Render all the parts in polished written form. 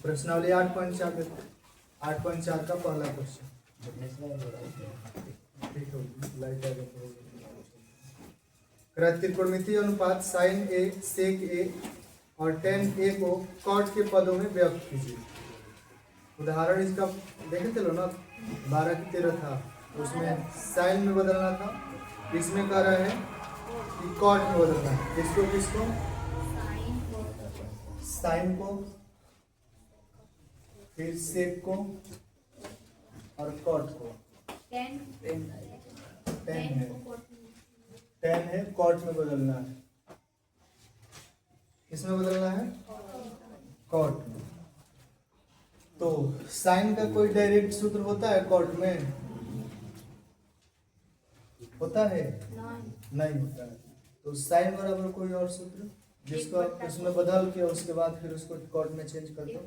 प्रश्नावली 8.4 देखो, 8.4 का पहला क्वेश्चन। त्रिकोणमितीय अनुपात साइन ए, सेक ए और टेन ए को कॉट के पदों में व्यक्त कीजिए। उदाहरण इसका देखे थे लो ना, 12 की 13 था, उसमें साइन में बदलना था, इसमें कह रहा है कि कॉट में बदलना है। किसको किसको? साइन को, फिर सेक को और कॉट को। टेन है कॉट में बदलना है। किसमें बदलना है? कॉट में। तो साइन का कोई डायरेक्ट सूत्र होता है कॉट में? होता है? नहीं होता है। तो साइन बराबर कोई और सूत्र जिसको आप उसमें बदल के उसके बाद फिर उसको कॉट में चेंज कर दो।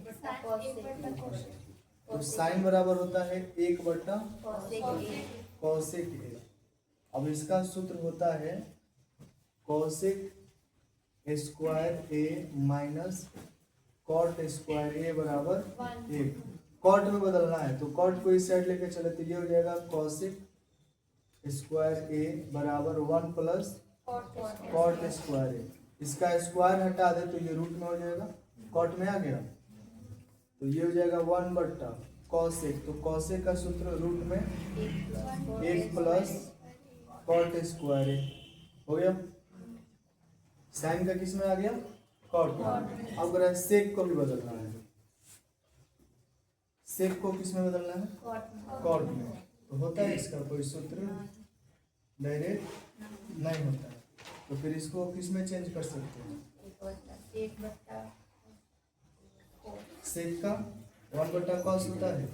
तो साइन बराबर होता है 1/cosec a। अब इसका सूत्र होता है cosec square a minus cot square a बराबर 1। कॉट में बदलना है तो कॉट को इस साइड लेके चले तो ये हो जाएगा cosec स्क्वायर a बराबर 1 प्लस कॉट स्क्वायर a। इसका स्क्वायर हटा दे तो ये रूट में हो जाएगा, कॉट में आ गया तो ये हो जाएगा 1/cosec। तो cosec का सूत्र रूट में 1 प्लस कॉट स्क्वायर a हो गया। साइन का किस में आ गया? कॉट में। अब अगर सेक को भी बदलना है, सेक को किस में बदलना है? कॉट में। तो होता है इसका कोई सूत्र? डायरेक्ट नहीं होता है। तो फिर इसको किस में चेंज कर सकते हैं? सेक का 1/cos होता है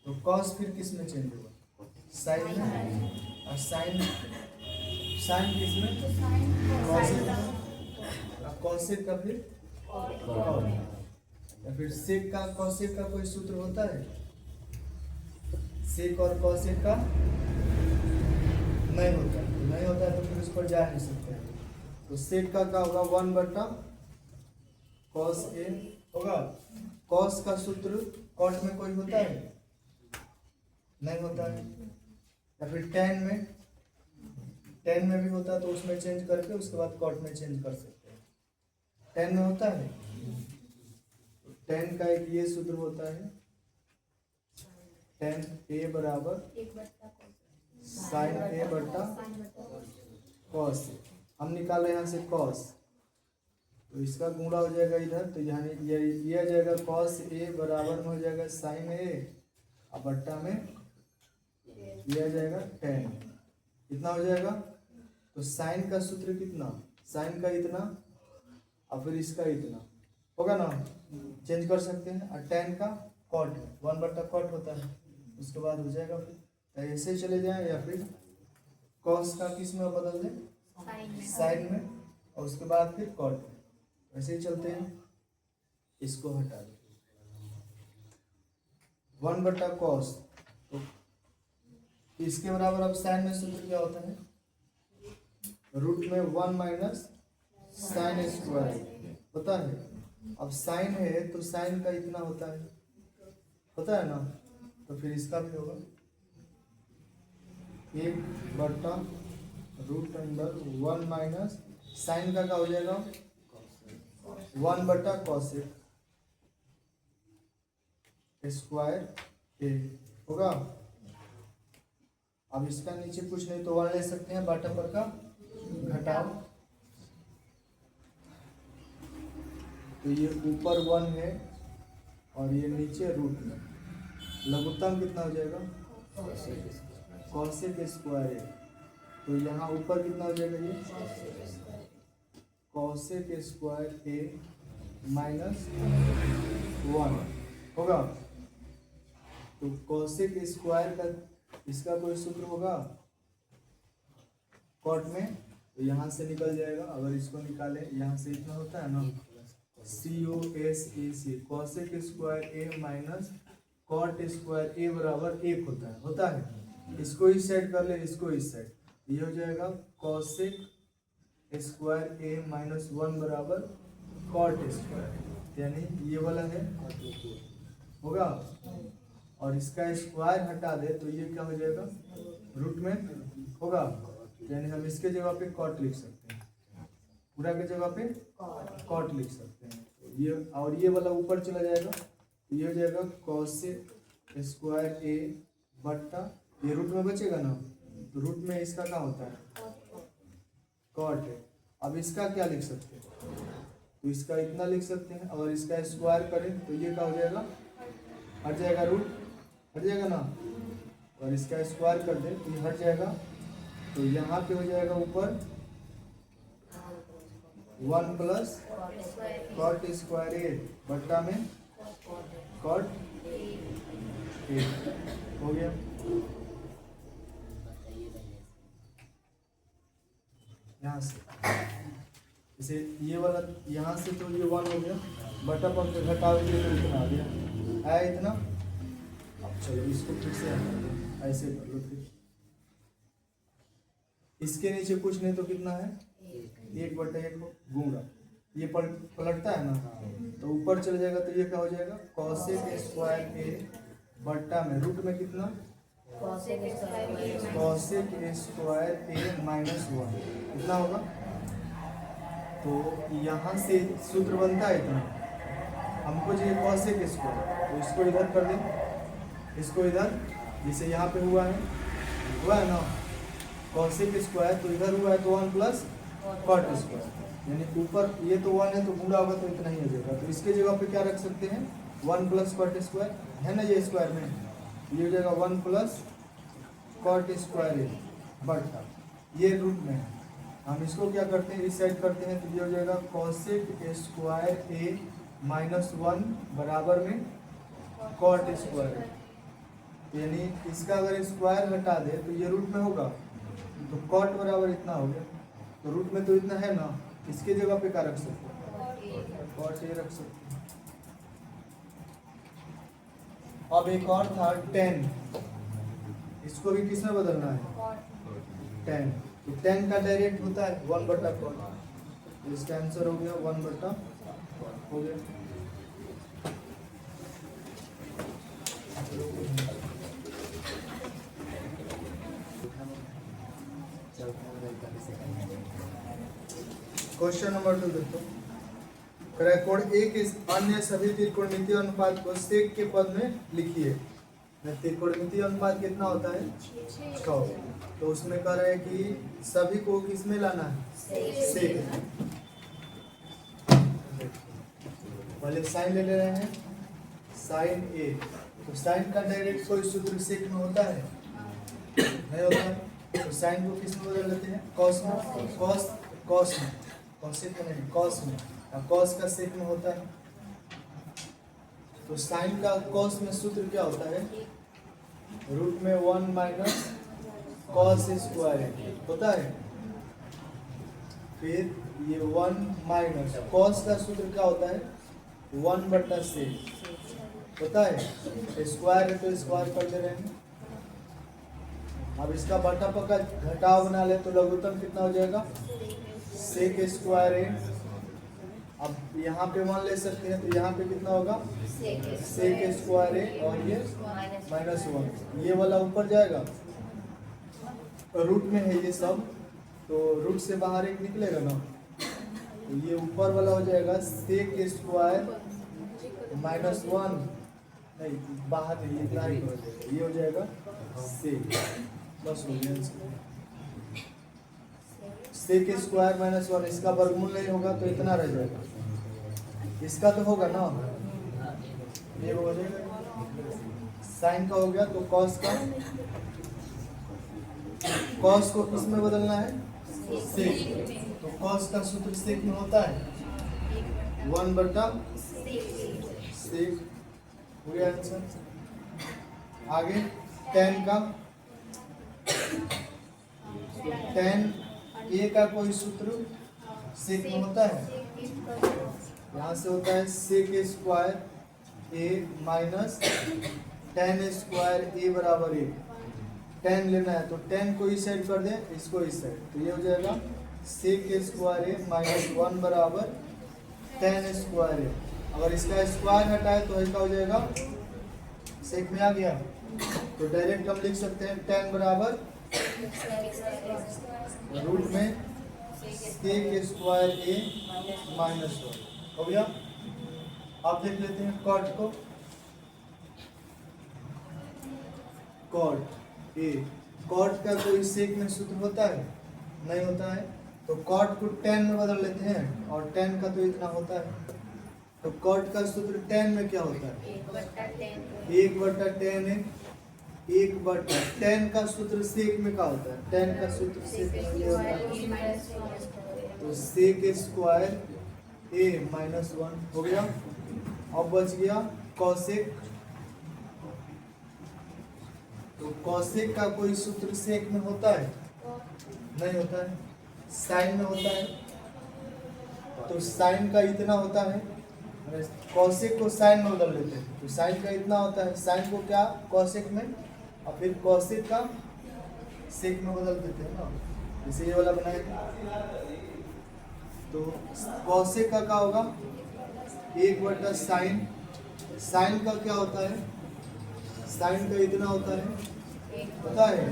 तो cos फिर किस में चेंज होगा? साइन में। और साइन किस में? cosec में। cosec का फिर cot। या फिर सेक का cosec का कोई सूत्र होता है? सेक और cosec का नहीं होता है। नहीं होता है तो फिर उस पर जा नहीं सकते हैं। तो सेक का क्या होगा? 1/cos a होगा। cos का सूत्र कॉट में कोई होता है? नहीं होता है। या फिर टेन में भी होता है तो उसमें चेंज करके उसके बाद कॉट में चेंज कर सकते हैं। टेन में होता है, टेन का एक ये सूत्र होता है टेन ए बराबर साइन ए बटा कॉस। हम निकाल रहे हैं यहाँ से कॉस, तो इसका गुणा हो जाएगा इधर, तो यहाँ ये आ जाएगा कॉस ए बराबर में हो जाएगा साइन ए और बट्टा में ये आ जाएगा टेन। कितना हो जाएगा? तो साइन का सूत्र कितना? साइन का इतना और फिर इसका इतना होगा ना, चेंज कर सकते हैं। और टेन का कॉट 1/cot होता है, उसके बाद हो जाएगा फिर ऐसे चले जाएं या फिर कॉस का किस में बदल दें? साइन में। और उसके बाद फिर कॉट में। ऐसे ही चलते हैं। इसको हटा दो 1/cos। तो इसके बराबर अब साइन में सूत्र क्या होता है? रूट में 1 माइनस साइन स्क्वायर होता है। अब साइन है तो साइन का इतना होता है ना, तो फिर इसका भी होगा 1/√1 माइनस साइन का क्या हो जाएगा? 1/cosec स्क्वायर ए होगा। अब इसका नीचे कुछ नहीं तो 1 ले सकते हैं, बाटा पर का घटाओ। तो ये ऊपर 1 है और ये नीचे रूट में। लघुत्तम कितना हो जाएगा? cosec square A. तो यहाँ ऊपर कितना हो जाएगा? ये cosec स्क्वायर ए माइनस 1 होगा। तो cosec स्क्वायर का इसका कोई सूत्र होगा कॉट में? तो यहाँ से निकल जाएगा। अगर इसको निकाले यहाँ से इतना होता है ना, COSAC cosec square A minus cot square a बराबर 1 होता है। इसको इस साइड कर ले, इसको इस साइड, ये हो जाएगा cosec स्क्वायर ए माइनस 1 बराबर कॉट स्क्वायर। यानी ये वाला है होगा, और इसका स्क्वायर हटा दे तो ये क्या हो जाएगा, रूट में होगा, यानी हम इसके जगह पे कॉट लिख सकते हैं, पूरा के जगह पे कॉट लिख सकते हैं। ये और ये वाला ऊपर चला जाएगा तो ये हो जाएगा कॉस स्क्वायर ए बट्टा, ये रूट में बचेगा ना, तो रूट में इसका क्या होता है, कॉट है। अब इसका क्या लिख सकते हैं, तो इसका इतना लिख सकते हैं, और इसका स्क्वायर करें तो ये क्या हो जाएगा, हट जाएगा, रूट हट जाएगा ना, और इसका स्क्वायर कर दें तो ये हट जाएगा, तो यहाँ पे हो जाएगा ऊपर 1 प्लस कॉट स्क्वायर ए बट्टा में कॉट ए हो गया। यहाँ से जैसे ये वाला यहाँ से तो ये 1 हो गया, बटा पर घटाव के तो इतना आ गया, आया इतना। अब चलो इसको फिर से ऐसे कर लो, फिर इसके नीचे कुछ नहीं तो कितना है, 1/1 गुणा, ये पलटता है ना, तो ऊपर चले जाएगा तो ये क्या हो जाएगा, कॉसेक स्क्वायर ए बट्टा में रूट में कितना, कॉसेक स्क्वायर ए -1 कितना होगा। तो यहाँ से सूत्र बनता है इतना, हमको चाहिए कॉसेक स्क्वायर, तो इसको इधर कर दें, इसको इधर, जैसे यहाँ पे हुआ है ना कॉसेक स्क्वायर, तो इधर हुआ है तो 1 प्लस कॉट स्क्वायर, यानी ऊपर ये तो 1 है तो गुणा होगा तो इतना ही हो जाएगा, तो इसके जगह पे क्या रख सकते हैं, 1 प्लस कॉट स्क्वायर है ना, ये स्क्वायर में ये हो जाएगा 1 प्लस कॉट स्क्वायर ए बट्टा, ये रूट में है, हम इसको क्या करते हैं, इस साइड करते हैं, तो ये हो जाएगा कॉसेक स्क्वायर ए -1 बराबर में कॉट स्क्वायर, यानी इसका अगर स्क्वायर हटा दे तो ये रूट में होगा, तो कॉट बराबर इतना हो गया, तो रूट में तो इतना है ना, इसके जगह पे क्या रख सकते हैं, कॉट ए रख सकते हैं। अब एक और था 10, इसको भी किस में बदलना है, 10, तो 10 का डायरेक्ट होता है 1/4, तो इसका आंसर हो गया 1/4 हो गया। क्वेश्चन नंबर 2 देखो, कोण ए के अन्य सभी त्रिकोणमितीय अनुपात को सेक के पद में लिखिए। त्रिकोणमितीय अनुपात कितना होता है, 6, तो उसमें कह रहे हैं कि सभी को किस में लाना है, सेक। पहले साइन ले रहे हैं, साइन ए, तो साइन का डायरेक्ट कोई सूत्र सेक में होता है, नहीं होता है, तो साइन को किस में बदल लेते हैं, कॉस में, कॉस में, कॉसेक में नहीं, कॉस में, कॉस का सेक में होता है, तो साइन का कॉस में सूत्र क्या होता है, रूट में 1 माइनस कॉस स्क्वायर होता है, फिर ये 1 माइनस कॉस का सूत्र क्या होता है, 1/सेक होता है, स्क्वायर है तो स्क्वायर कर दे रहे हैं। अब इसका बटा पका घटाव बना ले तो लघुत्तम कितना हो जाएगा, सेक स्क्वायर है। अब यहाँ पे 1 ले सकते हैं, तो यहाँ पे कितना होगा, सेक स्क्वायर है, और ये -1, ये वाला ऊपर जाएगा, रूट में है ये सब, तो रूट से बाहर एक निकलेगा ना, तो ये ऊपर वाला हो जाएगा सेक स्क्वायर -1, नहीं बाहर नहीं, इतना ही हो जाएगा, ये हो जाएगा सेक, बस हो गया। सेक स्क्वायर -1, इसका वर्गमूल नहीं होगा तो इतना रह जाएगा, इसका तो होगा ना, ये हो जाएगा, साइन का हो गया, तो कॉस का, कॉस को किस में बदलना है, सेक, तो कॉस का सूत्र सेक में होता है 1/सेक, हो गया आंसर। आगे tan का, तो tan ए का कोई सूत्र सेक में होता है, यहाँ से होता है सेक square A minus tan square a बराबर 1, tan लेना है तो tan को इस साइड कर दें, इसको इस साइड, तो ये हो जाएगा सेक स्क्वायर ए -1 बराबर tan स्क्वायर ए, अगर इसका स्क्वायर हटाए तो इसका हो जाएगा, सेक में आ गया तो डायरेक्ट हम लिख सकते हैं tan बराबर रूट में सेक स्क्वायर ए माइनस 1 हो गया। आप देख लेते हैं कॉट को, कॉट ए, कॉट का कोई सेक में सूत्र होता है? नहीं होता है, तो कॉट को tan में बदल लेते हैं और tan का तो इतना होता है, तो कॉट का सूत्र tan में क्या होता है? 1/tan है। 1/tan का सूत्र सेक में क्या होता है? tan का सूत्र सेक में क्या होता है? तो सेक स्क्वायर a माइनस 1 हो गया। अब बच गया कॉसेक, तो कॉसेक का कोई सूत्र सेक में होता है? नहीं होता है, साइन में होता है, तो साइन का इतना होता है, कॉसेक को साइन में बदल लेते हैं, तो साइन का इतना होता है, साइन को क्या कॉसेक में और फिर कॉसेक का सेक में बदल देते हैं ना, जैसे ये वाला बनाएगा। तो कॉसेक का क्या होगा? 1/साइन, साइन का क्या होता है? साइन का इतना होता है, पता है,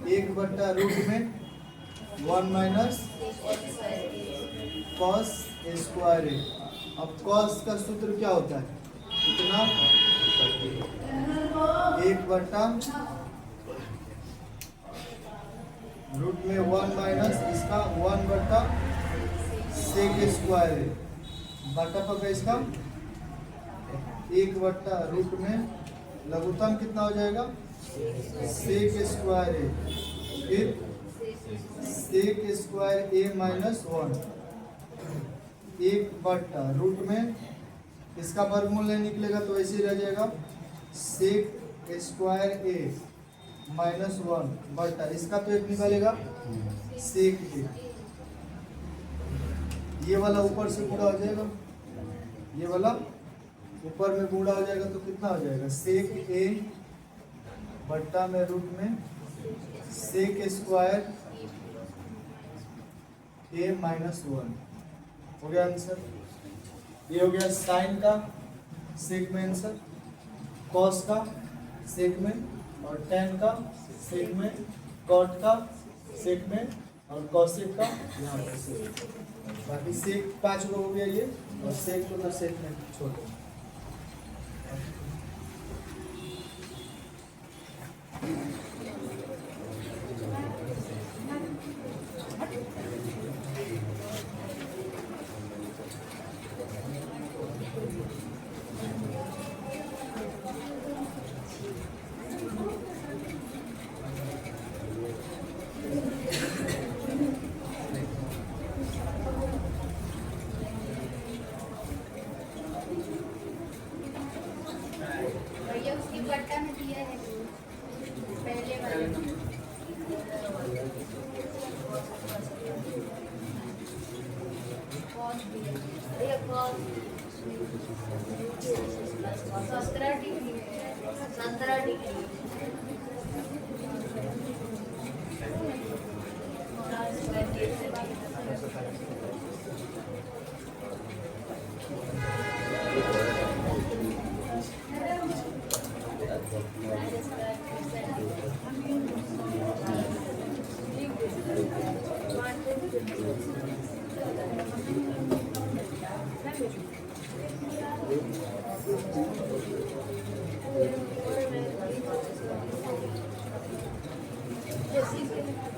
1/रूट में 1 माइनस कॉस स्क्वायर ए। अब कॉस का सूत्र क्या होता है? इतना 1/रूट में 1 माइनस इसका 1/सेक स्क्वायर है, बटा पका इसका 1/रूट में लघुत्तम कितना हो जाएगा? सेक स्क्वायर है, फिर सेक स्क्वायर ए माइनस 1, 1/रूट में इसका वर्गमूल नहीं निकलेगा तो ऐसे ही रह जाएगा, सेक स्क्वायर ए माइनस 1 बटा इसका तो एक निकालेगा सेक ए, ये वाला ऊपर से पूरा हो जाएगा, ये वाला ऊपर में बूढ़ा हो जाएगा तो कितना हो जाएगा? सेक ए बट्टा में रूट में सेक स्क्वायर ए माइनस 1 हो गया आंसर। ये हो गया साइन का सेक में आंसर, कॉस का सेक में, और tan का सेक में, कॉट का सेक में, और कॉसेक का यहाँ पर सेक। बाकी सेक 5 गो हो गया ये, और सेक को तो सेक में छोड़ दो। उसकी बट्टा में दिया है पहले वाले सत्रह डिग्री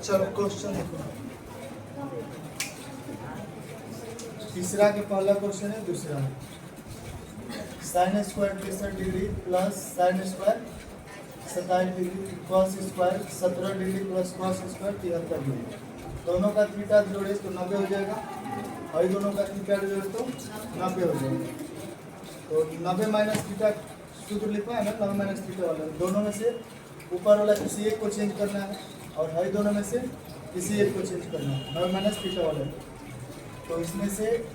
चलो क्वेश्चन देखो, तीसरा के पहला क्वेश्चन है, दूसरा sine square 63 degree plus sine square 27 degree cos square 17 degree plus cos square 73 degree, दोनों का थीटा जोड़े तो 90 हो जाएगा, और दोनों का थीटा जोड़े तो 90 हो जाएगा। तो 90 माइनस थीटा सूत्र लिखा है ना, 90 माइनस थीटा वाला, दोनों में से ऊपर वाला किसी एक को चेंज करना है, और हर दोनों में से किसी एक को चेंज करना है, 90 माइनस थीटा वाला। तो इसमें से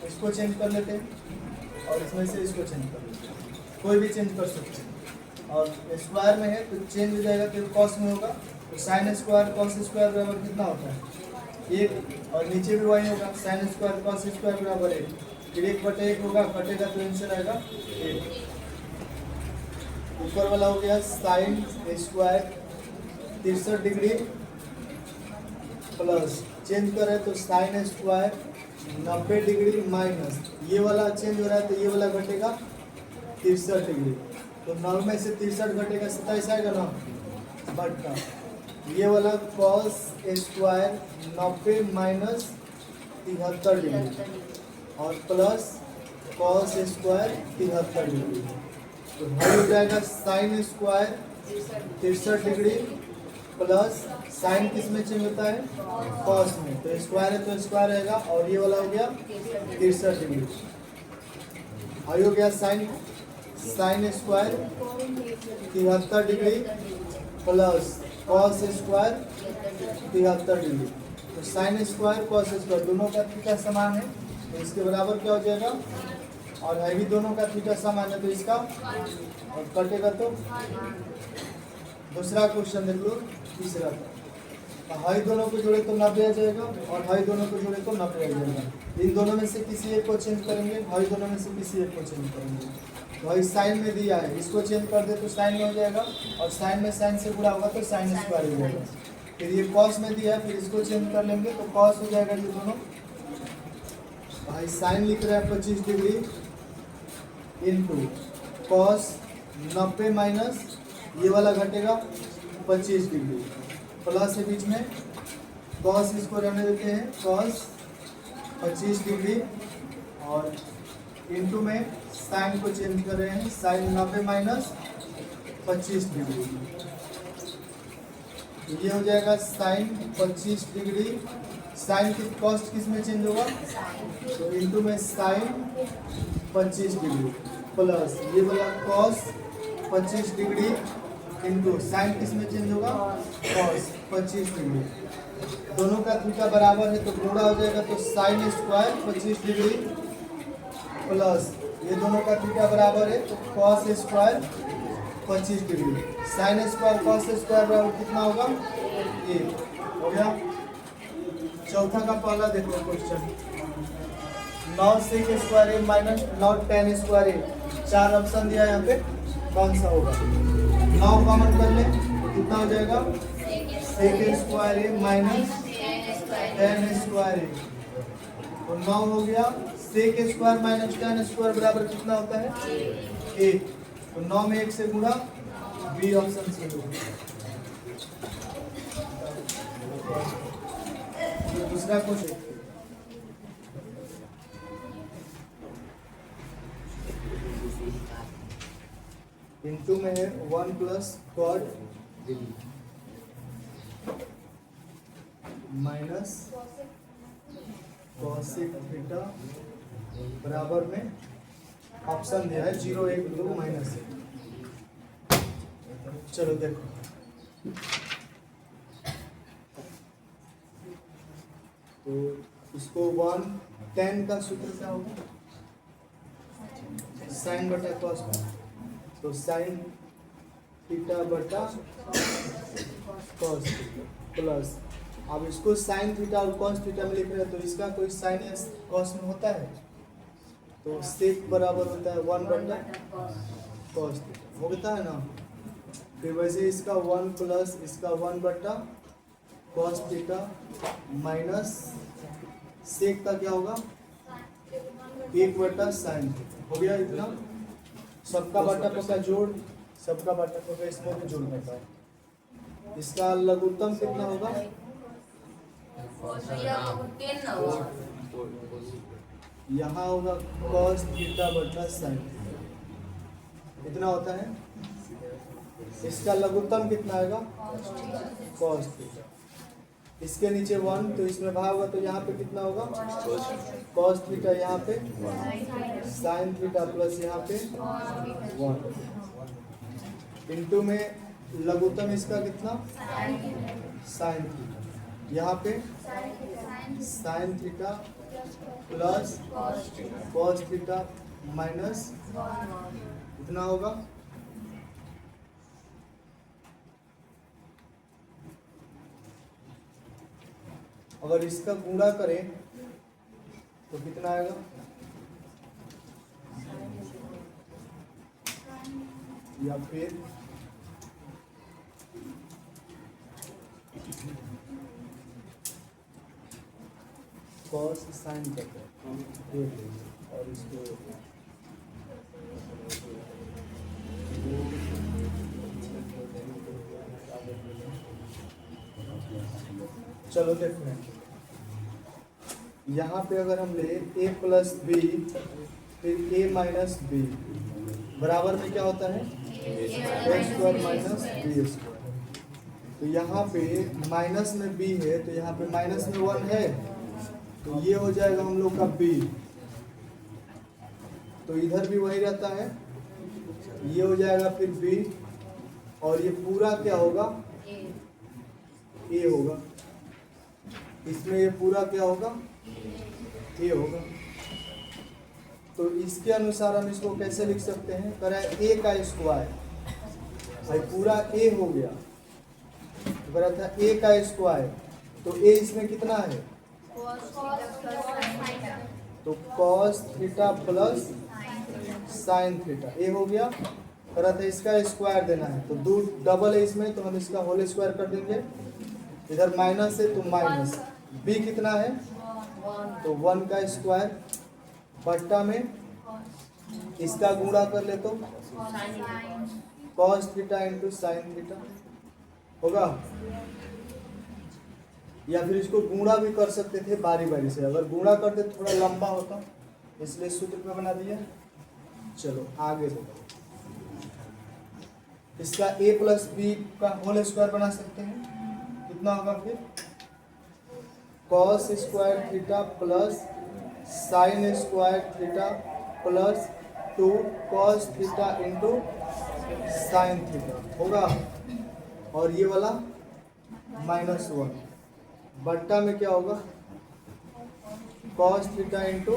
इसको चेंज कर लेते हैं और इसमें से इसको चेंज कर लेते हैं, कोई भी चेंज कर सकते हैं। और स्क्वायर में है तो चेंज हो जाएगा, तो कॉस में होगा तो साइन स्क्वायर कॉस स्क्वायर बराबर कितना होता है? 1, और नीचे भी वही होगा, साइन स्क्वायर कॉस स्क्वायर बराबर 1, फिर 1/1 होगा, कटेगा तो आंसर आएगा 8। ऊपर वाला हो गया sine square 63 degree plus, change करें तो साइन स्क्वायर 90 डिग्री माइनस, ये वाला चेंज हो रहा है तो ये वाला घटेगा 63 डिग्री, तो 9 में से 63 घटेगा 27 आएगा ना, बटा ये वाला कॉस स्क्वायर 90 माइनस 73 डिग्री और प्लस कॉस स्क्वायर 73 डिग्री, तो भाई हो जाएगा sine square 63 degree plus sign किस में चेंज होता है, कॉस में, तो स्क्वायर है तो स्क्वायर रहेगा, और ये वाला हो गया 63 डिग्री। और हो गया sine square 73 degree plus cos square 73 degree, तो साइन स्क्वायर कॉस स्क्वायर दोनों का थीटा समान है, तो इसके बराबर क्या हो जाएगा, और है भी दोनों का थीटा समान है तो इसका, और कटेगा तो। दूसरा क्वेश्चन देख लो, तीसरा, हाई दोनों को जोड़े तो 90 आ जाएगा, और हाई दोनों को जोड़े तो 90 आ जाएगा। इन दोनों में से किसी एक को चेंज करेंगे, हाई दोनों में से किसी एक को चेंज करेंगे। तो भाई साइन में दिया है, इसको चेंज कर दे तो साइन में हो जाएगा, और साइन में साइन से गुणा होगा तो साइन स्क्वायर हो जाएगा। फिर ये कॉस में दिया है, फिर इसको चेंज कर लेंगे तो कॉस हो जाएगा ये दोनों। भाई साइन लिख रहे हैं 25 डिग्री इंटू कॉस 90 माइनस ये वाला घटेगा 25 डिग्री प्लस है बीच में कॉस, इसको रहने देते हैं कॉस 25 डिग्री, और इंटू में साइन को चेंज कर रहे हैं, साइन 90 माइनस 25 डिग्री, ये हो जाएगा साइन 25 डिग्री, साइन की कॉस्ट किस में चेंज होगा, तो इंटू में साइन 25 डिग्री प्लस ये वाला कॉस 25 डिग्री इंटू साइन किस में चेंज होगा, कॉस 25 डिग्री, दोनों का थीटा बराबर है तो गुणा हो जाएगा, तो साइन स्क्वायर 25 डिग्री प्लस ये दोनों का थीटा बराबर है तो cos square 25 degree, sign square cos square बराबर कितना होगा, 1 हो गया। चौथा का पहला देखो क्वेश्चन, 9 सेक स्क्वायर ए माइनस 9 tan स्क्वायर ए, 4 ऑप्शन दिया है यहाँ पे, कौन सा होगा, 9 कॉमन कर ले तो कितना हो जाएगा, sec square A minus tan square A, तो 9 हो गया, sec square minus tan square बराबर कितना होता है, 1, तो 9 में 1 से गुणा, बी ऑप्शन से दो। दूसरा क्वेश्चन, इंटू में है 1 plus cot minus cosec theta बराबर में ऑप्शन दिया है 0, 1, 2 माइनस 1। चलो देखो, तो इसको 1 tan का सूत्र क्या होगा, साइन बटा कॉस, तो साइन थीटा बटा कॉस प्लस, अब इसको साइन थीटा और कॉस थीटा में लिख रहे हैं तो इसका कोई साइन या कॉस में होता है, तो सेक बराबर होता है 1 बटा कॉस थीटा, होता है ना। फिर वैसे इसका 1 प्लस इसका 1 बटा कॉस थीटा माइनस सेक का क्या होगा, 1 बटा साइन थीटा, हो गया इतना। सबका बटा पका जोड़, सबका बटा पका इसमें भी जोड़ने का, इसका लघुत्तम कितना होगा, यहाँ होगा कॉस थीटा बटा साइन, इतना होता है। इसका लघुत्तम कितना आएगा, कॉस थीटा, इसके नीचे 1 तो इसमें भाग होगा तो यहाँ पे कितना होगा, कॉस थीटा, यहाँ पे साइन थीटा प्लस यहाँ पे 1 इंटू में लघुत्तम इसका कितना, साइन थीटा, यहाँ पे sine theta plus cos theta minus इतना होगा। अगर इसका गुणा करें तो कितना आएगा, या फिर कॉस साइन करते हैं और इसको चलो देखते हैं। यहाँ पे अगर हम ले a प्लस बी फिर a माइनस बी बराबर में क्या होता है a square minus B square. तो यहाँ पे माइनस में b है तो यहाँ पे माइनस में 1 है तो ये हो जाएगा हम लोग का b। तो इधर भी वही रहता है, ये हो जाएगा फिर b और ये पूरा क्या होगा a होगा। इसमें ये पूरा क्या होगा a होगा। तो इसके अनुसार हम इसको कैसे लिख सकते हैं, करें a का स्क्वायर, भाई पूरा a हो गया तो करा था a का स्क्वायर, तो a इसमें कितना है तो cos theta plus sine theta a हो गया। करा था इसका स्क्वायर देना है तो दो डबल है इसमें तो हम इसका होल स्क्वायर कर देंगे। इधर माइनस है तो माइनस, b कितना है तो 1 का स्क्वायर बट्टा में इसका गुणा कर ले तो cos theta into sine theta होगा। या फिर इसको गुणा भी कर सकते थे बारी बारी से, अगर गुणा करते तो थोड़ा लंबा होता इसलिए सूत्र पे बना दिया। चलो आगे देखो, इसका a प्लस बी का होल स्क्वायर बना सकते हैं, कितना होगा फिर cos square theta plus sign square theta plus 2 cos theta into sine theta होगा। और ये वाला -1 बट्टा में क्या होगा cos theta into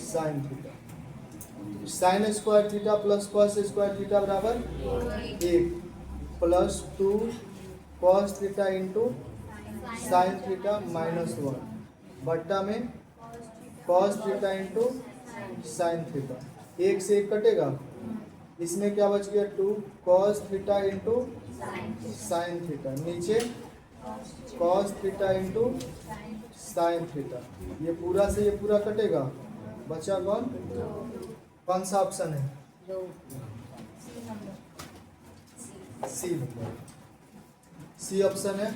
sine theta. Sign square theta plus cos square theta बराबर 1 plus 2 cos theta into sine theta -1 बट्टा में cos theta into sine theta. 1 से 1 कटेगा, इसमें क्या बच गया 2 cos theta into sine theta, नीचे cos theta into sine theta. ये पूरा से ये पूरा कटेगा, बचा कौन सा ऑप्शन है सी ऑप्शन है।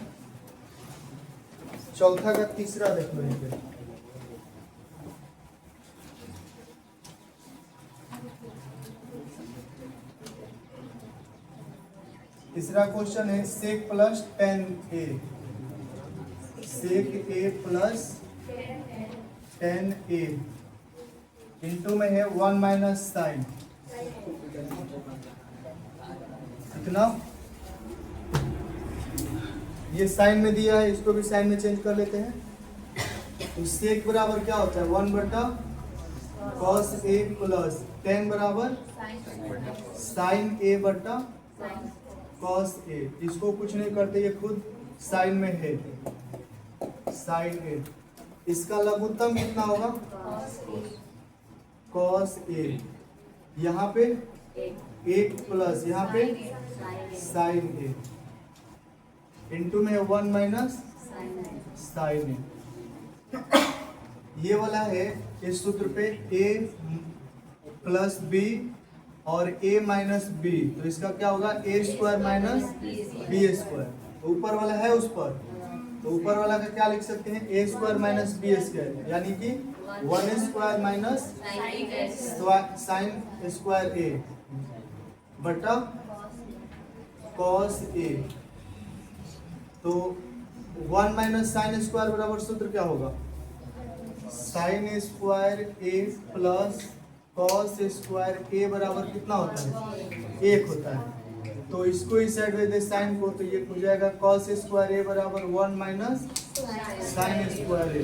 चौथा का तीसरा देखो यहाँ पे, तीसरा क्वेश्चन है सेक प्लस टेन ए, सेक ए प्लस टेन ए इंटू में है 1 माइनस साइन, कितना ये साइन में दिया है, इसको भी साइन में चेंज कर लेते हैं। तो सेक बराबर क्या होता है 1 बटा cos ए प्लस टेन बराबर साइन ए बटा cos ए। इसको कुछ नहीं करते, ये खुद साइन में है, साइन ए। इसका लघुत्तम कितना होगा cos ए, यहाँ पे 1 प्लस यहाँ पे साइन ए इंटू में 1 माइनस साइन ए। ये वाला है इस सूत्र पे a प्लस बी और a माइनस बी, तो इसका क्या होगा a square minus B square. ऊपर वाला है उस पर, तो ऊपर वाला का क्या लिख सकते हैं a square minus B square, यानी कि 1 square minus sine square a बटा cos a। तो 1 माइनस साइन स्क्वायर बराबर सूत्र क्या होगा sign square a plus cos square a बराबर कितना होता है 1 होता है। तो इसको इस साइड में दे साइन को, तो ये हो जाएगा cos स्क्वायर a बराबर 1 माइनस साइन स्क्वायर a,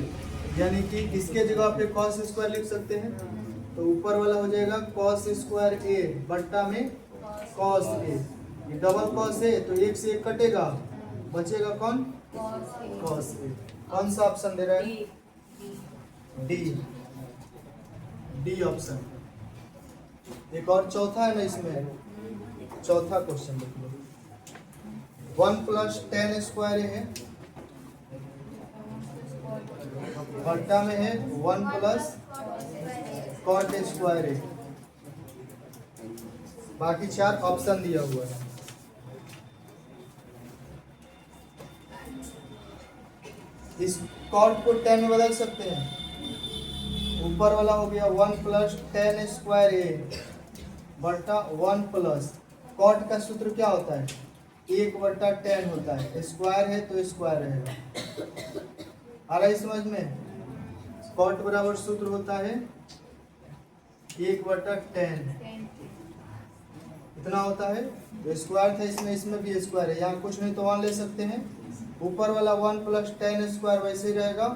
यानी कि इसके जगह पे cos स्क्वायर लिख सकते हैं। तो ऊपर वाला हो जाएगा cos स्क्वायर a बट्टा में cos a, ये डबल cos है तो 1 से 1 कटेगा, बचेगा कौन cos a। कौन सा ऑप्शन दे रहा है डी ऑप्शन। एक और चौथा है ना इसमें चौथा क्वेश्चन देख लो। 1 प्लस टेन स्क्वायर है, घंटा में है 1 प्लस कॉट स्क्वायर है। बाकी 4 ऑप्शन दिया हुआ है। इस कॉट को 10 में बदल सकते हैं। ऊपर वाला हो गया 1 प्लस टेन स्क्वायर ए बटा 1 प्लस कॉट का सूत्र क्या होता है? 1/10 होता है। स्क्वायर है तो स्क्वायर रहेगा। आ रहा है समझ में? कॉट बराबर सूत्र होता है 1/10। इतना होता है। स्क्वायर था इसमें, इसमें भी स्क्वायर है। यहाँ कुछ नहीं तो 1 ले सकते हैं। ऊपर वाला 1 प्लस टेन स्क्वायर वैसे ही रहेगा।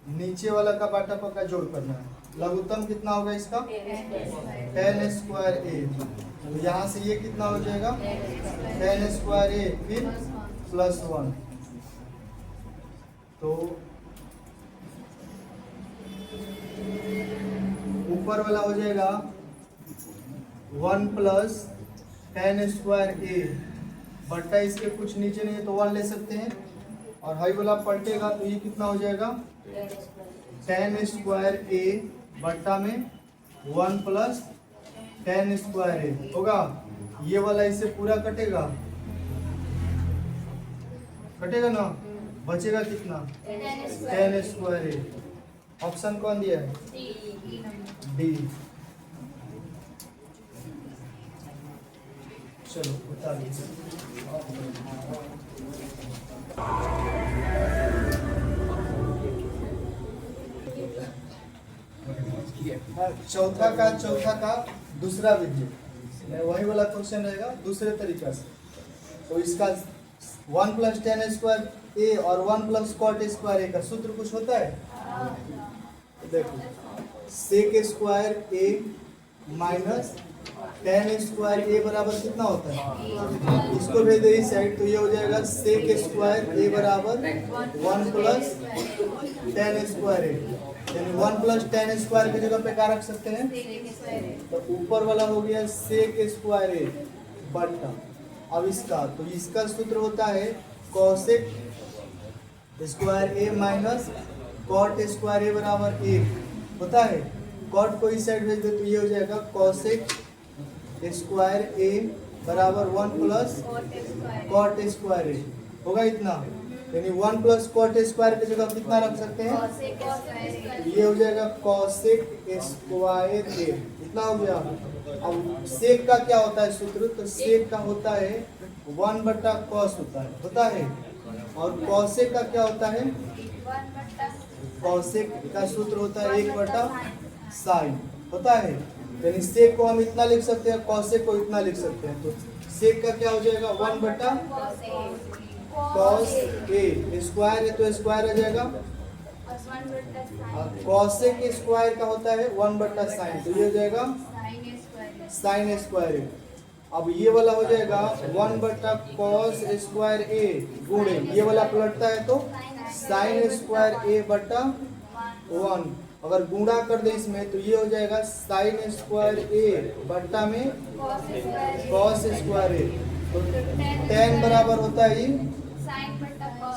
नीचे वाला का बाटा पक्का जोड़ करना है। लघुत्तम कितना होगा इसका? 10 स्क्वायर ए। तो यहाँ से ये कितना हो जाएगा? 10 स्क्वायर ए फिर प्लस 1। तो ऊपर वाला हो जाएगा 1 प्लस टेन स्क्वायर ए बट्टा इसके कुछ नीचे नहीं है तो 1 ले सकते हैं। और हाई वाला पलटेगा तो ये कितना हो जाएगा? 10 स्क्वायर ए बट्टा में 1 प्लस टेन स्क्वायर ए होगा। ये वाला इससे पूरा कटेगा, कटेगा ना? बचेगा कितना? 10 स्क्वायर ए। ऑप्शन कौन दिया है? डी। चलो बता दीजिए। चौथा का दूसरा विधि वही वाला क्वेश्चन रहेगा दूसरे तरीका से। तो इसका 1 प्लस टेन स्क्वायर ए और 1 प्लस कॉट स्क्वायर ए का सूत्र कुछ होता है। तो देखो सेक square A minus ten square a बराबर कितना होता है? इसको भेज दे इस साइड तो ये हो जाएगा सेक स्क्वायर ए बराबर 1 प्लस टेन स्क्वायर ए। यानी 1 प्लस टेन स्क्वायर की जगह पे क्या रख सकते हैं? तो ऊपर वाला हो गया सेक स्क्वायर ए बटा। अब इसका सूत्र होता है cosec square A minus cot square a बराबर 1 होता है। कॉट को इस साइड भेज दे तो ये हो जाएगा कॉसेक स्क्वायर ए बराबर 1 प्लस कॉट स्क्वायर ए होगा इतना। यानी 1 प्लस कॉट स्क्वायर की जगह कितना रख सकते हैं? ये हो जाएगा कॉसेक स्क्वायर ए। इतना हो गया। अब सेक का क्या होता है सूत्र? तो सेक का होता है 1 बटा कॉस होता है। और कॉसेक का क्या होता है? कॉसेक का सूत्र होता है 1 बटा साइन होता है। यानी सेक को हम इतना लिख सकते हैं, कॉसेक को इतना लिख सकते हैं। तो सेक का क्या हो जाएगा? 1 बटा कॉस ए। स्क्वायर है तो स्क्वायर आ जाएगा। कॉसेक स्क्वायर का होता है 1 बटा साइन तो ये हो जाएगा साइन स्क्वायर ए। अब ये वाला हो जाएगा 1 बटा कॉस स्क्वायर ए गुणे ये वाला पलटता है तो साइन स्क्वायर ए बटा 1। अगर गुणा कर दे इसमें तो ये हो जाएगा साइन स्क्वायर ए बट्टा में कॉस स्क्वायर ए। तो 10 बराबर होता है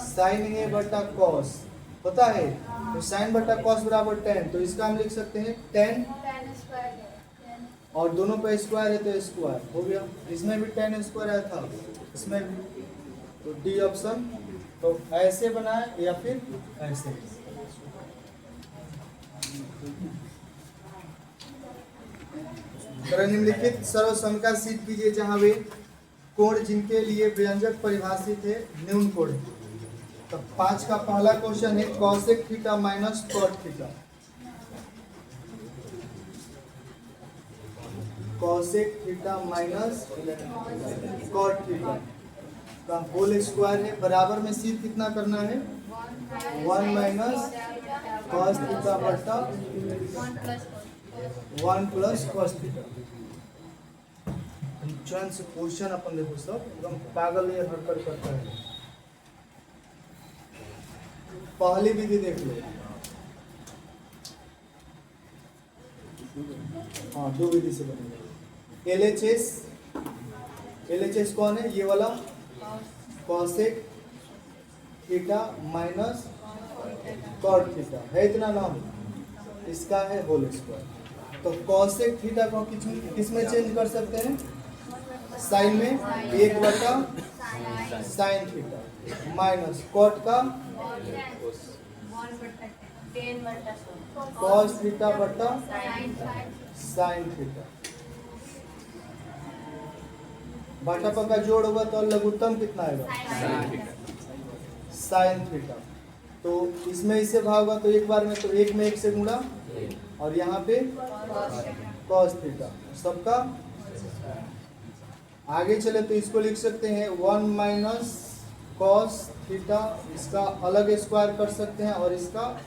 साइन ए बटा कॉस होता है। तो साइन बटा कॉस बराबर 10। तो इसका हम लिख सकते हैं 10 और दोनों पे स्क्वायर है तो स्क्वायर हो गया। इसमें भी 10 स्क्वायर आया था, इसमें भी। तो डी ऑप्शन। तो ऐसे बनाए या फिर ऐसे। निम्नलिखित सर्वसंख्या सिद्ध कीजिए जहां वे कोण जिनके लिए व्यंजक परिभाषित है न्यून कोण है। तो 5 का पहला क्वेश्चन है cosec theta minus cot theta. Cosec theta minus cot theta का होल स्क्वायर है। बराबर में सिद्ध कितना करना है? 1 माइनस कॉस थीटा बटा 1 प्लस कॉस थीटा। चंद से क्वेश्चन अपन देखो सब एकदम पागल ये हरकत करता है। पहली विधि देख लो। हाँ 2 विधि से बनेगा। LHS LHS कौन है? ये वाला cosec theta minus cot theta है, इतना नाम इसका है होल स्क्वायर। तो कॉसेक थीटा को किस में चेंज कर सकते हैं? साइन में, 1/साइन थीटा माइनस कॉट का कॉस थीटा बटा साइन थीटा। भाटापा का जोड़ होगा तो लघुत्तम कितना आएगा? Sine theta. तो इसमें इससे भाग होगा तो एक बार में, तो एक में एक से गुणा और यहाँ पे कॉस थीटा सबका। आगे चले तो इसको लिख सकते हैं 1 माइनस कॉस थीटा, इसका अलग स्क्वायर कर सकते हैं और इसका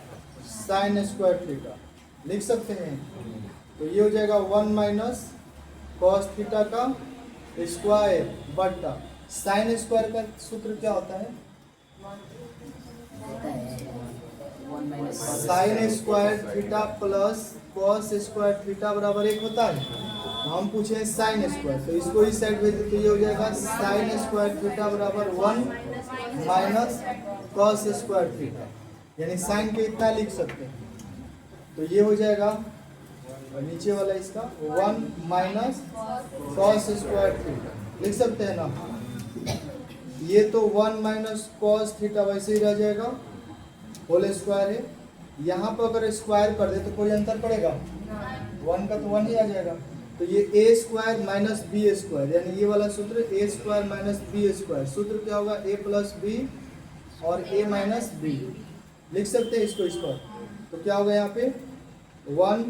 साइन स्क्वायर थीटा लिख सकते हैं। तो ये हो जाएगा 1 माइनस कॉस थीटा का स्क्वायर बटा साइन स्क्वायर का सूत्र क्या होता है? Sign square theta plus cos square theta बराबर 1 होता है। तो हम पूछे साइन स्क्वायर, तो इसको इस साइड भेज देते, ये हो जाएगा साइन स्क्वायर थीटा बराबर 1 माइनस कॉस स्क्वायर थीटा, यानी साइन के इतना लिख सकते हैं। तो ये हो जाएगा और नीचे वाला इसका 1 माइनस कॉस स्क्वायर थीटा लिख सकते हैं ना। ये तो 1 माइनस कॉस थीटा वैसे ही रह जाएगा, होल स्क्वायर है। यहाँ पर अगर स्क्वायर कर दे तो कोई अंतर पड़ेगा? 1 का तो 1 ही आ जाएगा। तो ये ए स्क्वायर माइनस बी स्क्वायर, यानी ये वाला सूत्र ए स्क्वायर माइनस बी स्क्वायर, सूत्र क्या होगा? ए प्लस बी और ए माइनस बी लिख सकते हैं इसको इस पर। तो क्या होगा यहाँ पे 1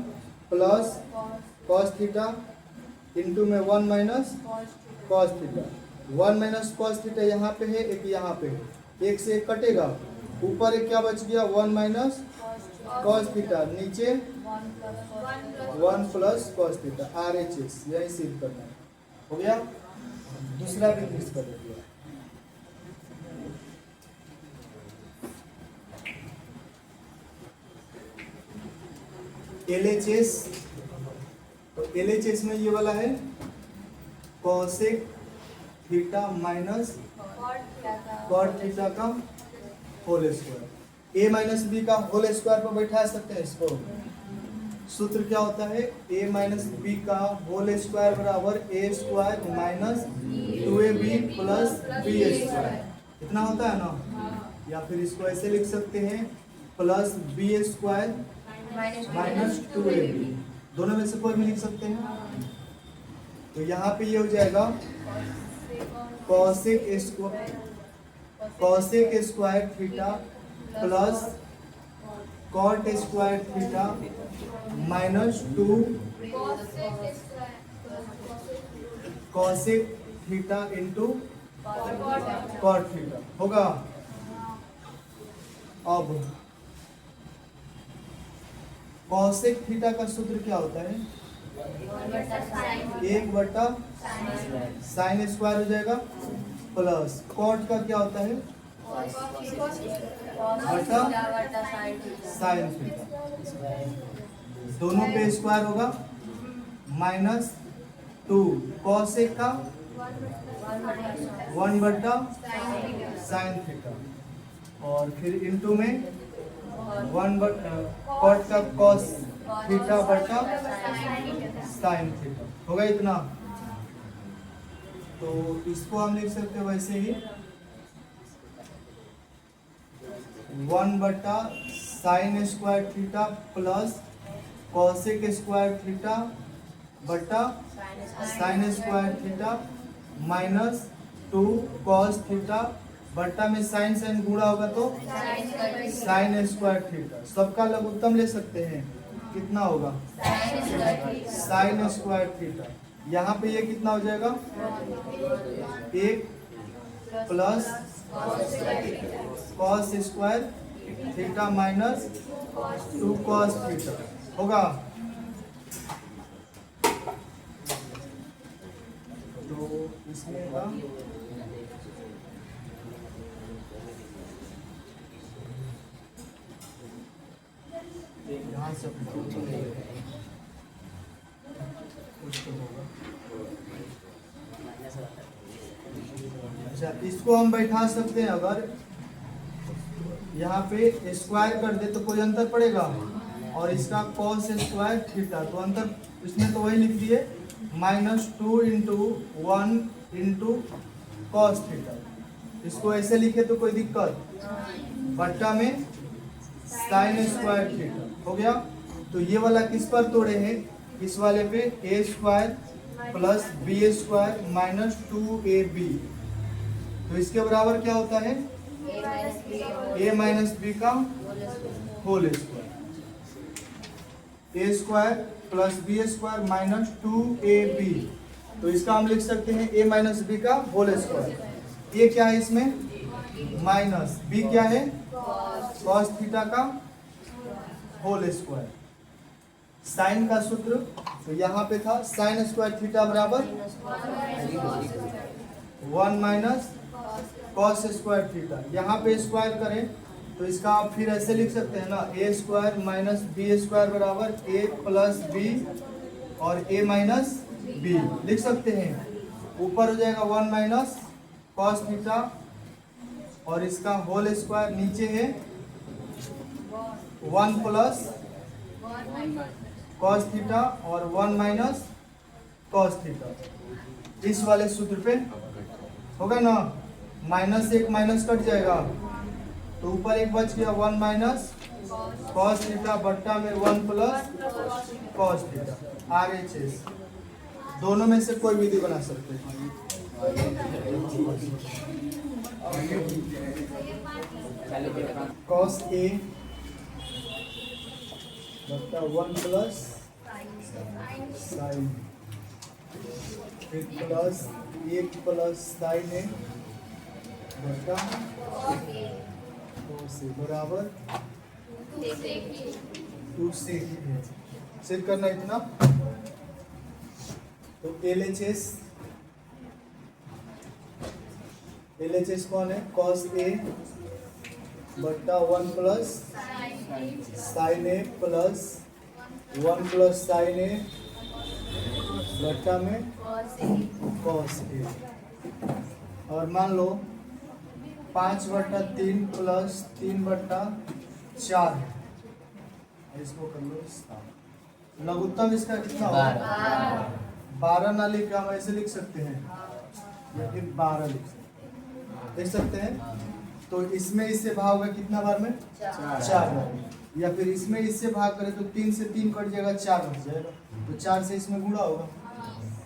प्लस कॉस थीटा इंटू में 1 minus cos theta. 1 minus cos theta यहाँ पे है, एक यहाँ पे है, एक से एक कटेगा, ऊपर एक क्या बच गया? 1 माइनस कॉस थीटा, नीचे 1 प्लस कॉस थीटा, RHS यही सिद्ध करना है। हो गया? दूसरा भी मिस कर दिया। LHS, तो LHS में ये वाला है cosec theta minus cot theta का whole square. A minus b का होल स्क्वायर पर बैठा सकते हैं इसको। सूत्र क्या होता है? A माइनस बी का होल स्क्वायर बराबर a square minus 2ab plus b square, इतना होता है ना। या फिर इसको ऐसे लिख सकते हैं plus b square minus 2ab, दोनों में से कोई भी लिख सकते हैं। तो यहाँ पे ये हो जाएगा cosec square theta plus cot square theta minus 2 cosec theta into cot theta होगा। अब कॉसेक थीटा का सूत्र क्या होता है? 1/साइन स्क्वायर हो जाएगा प्लस कॉट का क्या होता है? बटा साइन थीटा, दोनों पे स्क्वायर होगा माइनस 2 कॉसेक का 1/साइन थीटा और फिर इनटू में 1/कॉट का कॉस थीटा बटा साइन थीटा होगा इतना। तो इसको हम लिख सकते हैं वैसे ही 1/साइन square theta plus cosec square theta बटा sine square theta minus 2 cos theta बटा में साइन साइन गुणा होगा तो साइन स्क्वायर थीटा, सबका लघुत्तम ले सकते हैं, कितना होगा? Sign square theta. यहाँ पे ये कितना हो जाएगा? 1 plus cos square theta minus 2 cos theta होगा। तो इसमें का यहाँ से कुछ तो होगा। अच्छा, इसको हम बैठा सकते हैं, अगर यहाँ पे स्क्वायर कर दे तो कोई अंतर पड़ेगा, और इसका कॉस स्क्वायर थीटा, तो अंतर इसमें तो वही लिख दिए -2 इंटू 1 इंटू कॉस थीटा। इसको ऐसे लिखे तो कोई दिक्कत, बट्टा में साइन स्क्वायर थीटा हो गया। तो ये वाला किस पर तोड़े हैं, इस वाले पे a square plus b square minus 2ab, तो इसके बराबर क्या होता है a माइनस बी का whole square, a square plus b square minus 2ab, तो इसका हम लिख सकते हैं a माइनस बी का होल स्क्वायर। ये क्या है इसमें माइनस, बी क्या है कॉस थीटा का होल स्क्वायर। साइन का सूत्र तो यहाँ पे था साइन स्क्वायर थीटा बराबर 1 माइनस कॉस स्क्वायर थीटा। यहाँ पे स्क्वायर करें तो इसका आप फिर ऐसे लिख सकते हैं ना, ए स्क्वायर माइनस बी स्क्वायर बराबर ए प्लस बी और ए माइनस बी लिख सकते हैं। ऊपर हो जाएगा 1 माइनस कॉस थीटा और इसका होल स्क्वायर, नीचे है 1 प्लस कॉस थीटा और 1 माइनस कॉस थीटा। इस वाले सूत्र पे होगा ना, माइनस एक माइनस कट जाएगा तो ऊपर एक बच गया 1 माइनस कॉस थीटा बट्टा में 1 प्लस कॉस थीटा। RHS दोनों में से कोई विधि बना सकते हैं। कॉस ए बट्टा 1 प्लस साइन, फिर प्लस 1 प्लस साइन ए बट्टा कॉस ए बराबर 2 से सिर्फ करना इतना। तो LHS कौन है, कॉस ए बट्टा 1 plus sign A plus 1 plus sign ए बट्टा में कॉस ए। और मान लो 5/3 प्लस 3/4 है, इसको कर लो 7। लघुत्तम इसका कितना होगा 12 ना लिख हम ऐसे लिख सकते हैं, या फिर 12 लिख सकते हैं। तो इसमें इससे भाग होगा कितना बार में 4 बार, या फिर इसमें इससे भाग करें तो 3 से 3 कट जाएगा 4 बच जाएगा, तो 4 से इसमें गुणा होगा।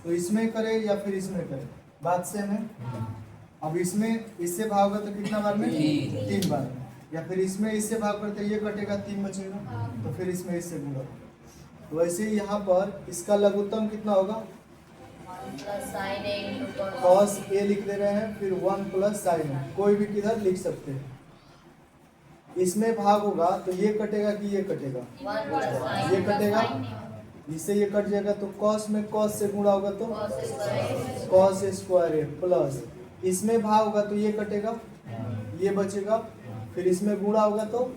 तो इसमें करें या फिर इसमें करें बात सेम है। अब इसमें इससे भाग होगा तो कितना बार में 3 बार, या फिर इसमें इससे भाग करते ये कटेगा 3 बचेगा, तो फिर इसमें इससे गुणा होगा। तो वैसे ही यहाँ पर इसका लघुत्तम कितना होगा, कॉस ए लिख दे रहे हैं, फिर 1 प्लस साइन ए, कोई भी किधर लिख सकते हैं। इसमें भाग होगा तो ये कटेगा कि ये कटेगा, ये कटेगा, इससे ये कट जाएगा, तो कॉस में कॉस से गुणा होगा तो कॉस स्क्वायर ए प्लस, इसमें भाग होगा तो ये कटेगा ये बचेगा, फिर इसमें गुणा होगा तो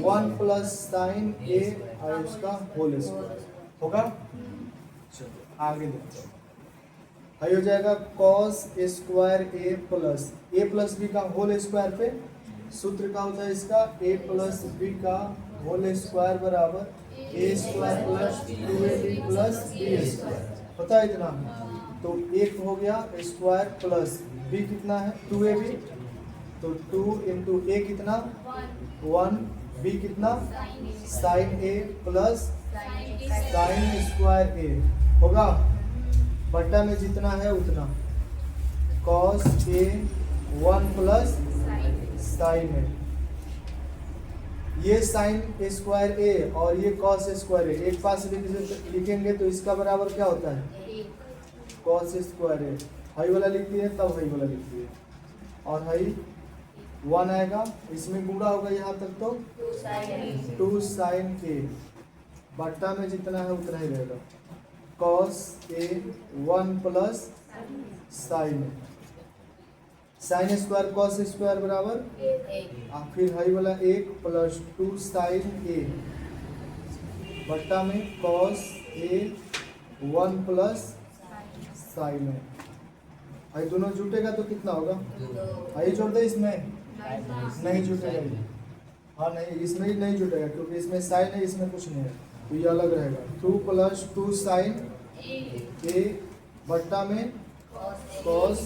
1 प्लस साइन ए और उसका होल स्क्वायर होगा। चलो आगे देखते हैं, हाई हो जाएगा cos square a plus b का होल स्क्वायर पे सूत्र का होता है इसका ए प्लस बी का होल स्क्वायर बराबर a square plus 2ab plus b square होता है इतना। तो एक हो गया स्क्वायर प्लस बी कितना है 2ab, तो 2 इंटू ए कितना 1, बी कितना sine A plus sign square a होगा, बट्टा में जितना है उतना कॉस ए 1 प्लस साइन ए। ये साइन स्क्वायर ए और ये कॉस स्क्वायर ए एक पास लिखेंगे तो इसका बराबर क्या होता है कॉस स्क्वायर ए। हाई वाला लिख दिए तब हाई वाला लिख दिए, और हाई 1 आएगा, इसमें गुणा होगा यहाँ तक तो 2 साइन ए, बट्टा में जितना है उतना ही रहेगा cos A 1 plus sign A, sine square cos square बराबर फिर हाई वाला 1 प्लस 2 साइन ए बट्टा में कॉस ए 1 प्लस साइन ए। भाई दोनों जुटेगा तो कितना होगा? भाई जोड़ दे इसमें, नहीं जुटेगा ये। हाँ नहीं, इसमें ही नहीं जुटेगा क्योंकि इसमें साइन है, इसमें कुछ नहीं है, तो ये अलग रहेगा। 2 + 2 साइन ए बट्टा में कॉस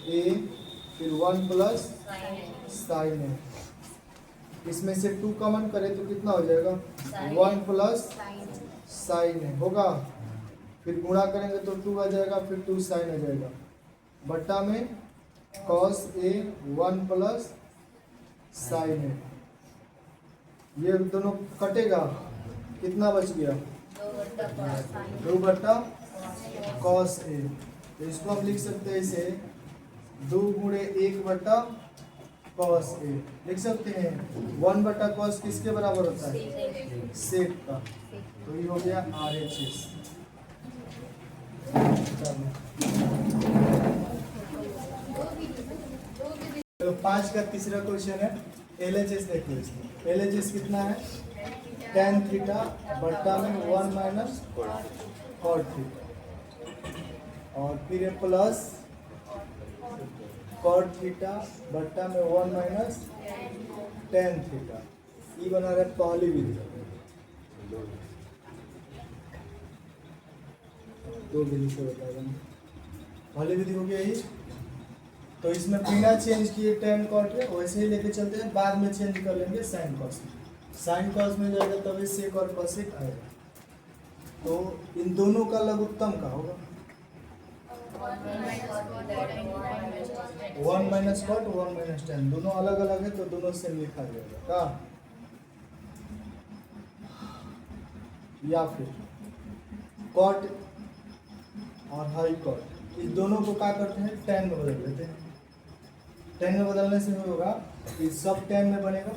ए, फिर 1 + साइन ए। इसमें से 2 कॉमन करें तो कितना हो जाएगा? 1 + साइन ए होगा। फिर गुणा करेंगे तो 2 आ जाएगा, फिर 2 साइन आ जाएगा, बट्टा में कॉस ए 1 + साइन ए। ये दोनों कटेगा, कितना बच गया? 2 बट्टा कॉस ए। तो इसको हम लिख सकते हैं इसे 2 × 1 बट्टा कॉस ए लिख सकते हैं। 1 बट्टा कॉस किसके बराबर होता है? सेक का। तो ये हो गया RHS। चलो 5 का तीसरा क्वेश्चन है। LHS देखिए, इसमें LHS कितना है? tan थीटा बट्टा में 1 - cot थीटा, और फिर प्लस cot थीटा बट्टा में 1 - tan थीटा। ये बना रहा है पहली विधि। 2 विधि से बताएगा। पहली विधि हो गया ये। तो इसमें बिना चेंज किए tan cot है, वैसे ही लेके चलते हैं, बाद में चेंज कर लेंगे sin cos में। sin cos में जाएगा तभी sec और cosec आएगा। तो इन दोनों का लघुत्तम का होगा 1 - cot 1 - tan। दोनों अलग अलग है तो दोनों से लिखा जाएगा का, या फिर cot और हाई cot, इस दोनों को क्या करते हैं? tan में बदल देते हैं। tan में बदलने से होगा कि सब tan में बनेगा,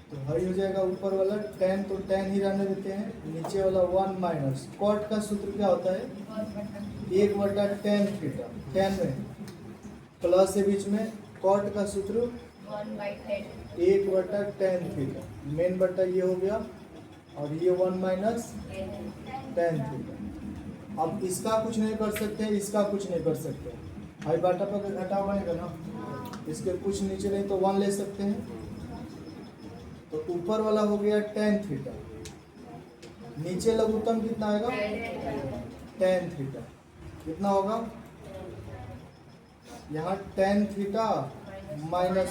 तो हाई हो जाएगा ऊपर वाला tan, तो tan ही रहने देते हैं। नीचे वाला 1 - cot का सूत्र क्या होता है? 1 बटा tan थीटा। tan में प्लस है बीच में, cot का सूत्र 1 बटा tan थीटा। मेन बटा ये हो गया, और ये 1 - tan थीटा। अब इसका कुछ नहीं कर सकते, इसका कुछ नहीं कर सकते। हाई बाटा पर घटाव बनेगा ना, इसके कुछ नीचे नहीं तो 1 ले सकते हैं। तो ऊपर वाला हो गया tan थीटा, नीचे लघुत्तम कितना आएगा? tan theta. कितना होगा? यहाँ tan थीटा -1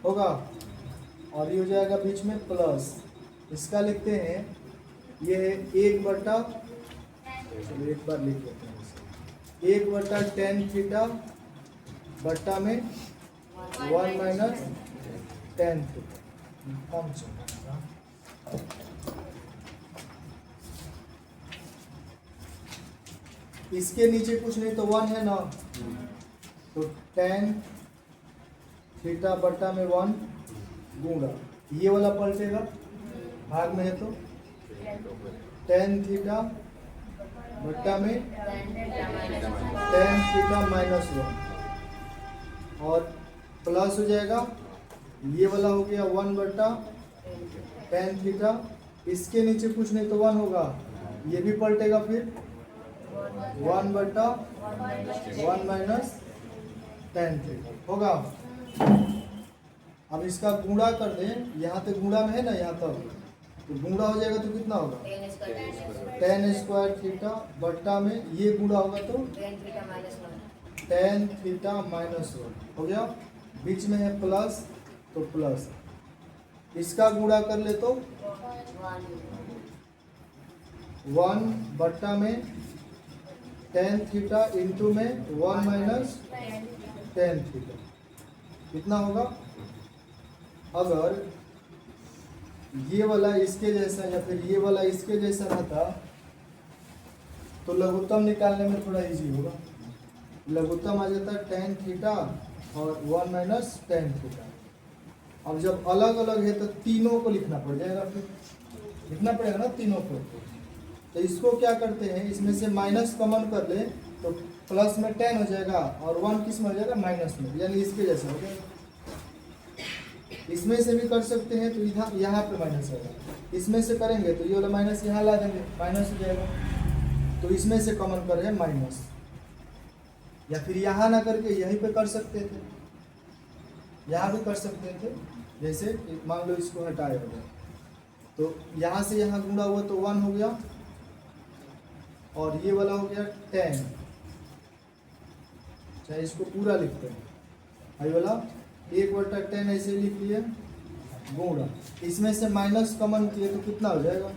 होगा, और ये हो जाएगा बीच में प्लस। इसका लिखते हैं ये 1 बटा, चलो एक बार लिख लेते हैं, 1 बटा tan थीटा बट्टा में 1 - tan थीटा। इसके नीचे कुछ नहीं तो 1 है ना, तो tan थीटा बट्टा में 1 गुणा, ये वाला पलटेगा, भाग में है तो tan थीटा बट्टा में tan थीटा -1, और प्लस हो जाएगा, ये वाला हो गया 1 बटा tan थीटा। इसके नीचे कुछ नहीं तो 1 होगा, ये भी पलटेगा, फिर 1 बटा 1 - tan थीटा होगा। अब इसका गुणा कर दें, यहाँ तक गुणा में है ना, यहाँ तक तो गुणा हो जाएगा तो कितना होगा? tan स्क्वायर थीटा बट्टा में ये गुणा होगा तो tan थीटा -1 हो गया। बीच में है प्लस, तो प्लस। इसका गुणा कर ले तो 1 बट्टा में tan थीटा इंटू में 1 - tan थीटा। कितना होगा? अगर ये वाला इसके जैसा या फिर ये वाला इसके जैसा रहता तो लघुत्तम निकालने में थोड़ा इजी होगा। लघुत्तम आ जाता tan थीटा और 1 - tan थीटा। अब जब अलग अलग है तो तीनों को लिखना पड़ जाएगा, फिर लिखना पड़ेगा ना तीनों को। तो इसको क्या करते हैं, इसमें से माइनस कॉमन कर ले तो प्लस में tan हो जाएगा, और 1 किस में हो जाएगा? माइनस में, यानी इसके जैसा हो जाएगा। इसमें से भी कर सकते हैं तो यहाँ पे माइनस आएगा, इसमें से करेंगे तो ये वाला माइनस यहाँ ला देंगे, माइनस हो जाएगा। तो इसमें से कॉमन कर रहे हैं माइनस, या फिर यहाँ ना करके यहीं पे कर सकते थे, यहाँ भी कर सकते थे। जैसे मान लो इसको हटाए हो गया, तो यहाँ से यहाँ गुणा हुआ तो 1 हो गया, और ये वाला हो गया 10, चाहे इसको पूरा लिखते हैं, ये वाला 1/10 ऐसे लिख लिए गुणा, इसमें से माइनस कॉमन किए तो कितना हो जाएगा,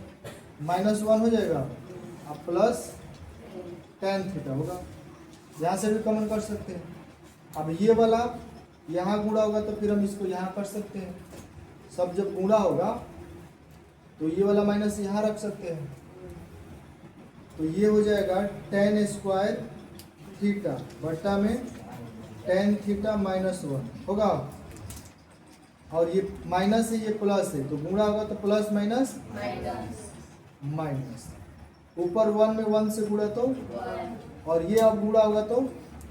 -1 हो जाएगा, अब प्लस tan थीटा होगा। यहाँ से भी कॉमन कर सकते हैं। अब ये वाला यहाँ गुणा होगा तो फिर हम इसको यहाँ कर सकते हैं, सब जब गुणा होगा तो ये वाला माइनस यहाँ रख सकते हैं, तो ये हो जाएगा tan² थीटा बट्टा में tan थीटा -1 होगा, और ये माइनस है ये प्लस है, तो गुणा होगा तो प्लस माइनस माइनस, ऊपर 1 में 1 से गुणा तो, और ये अब गुणा होगा तो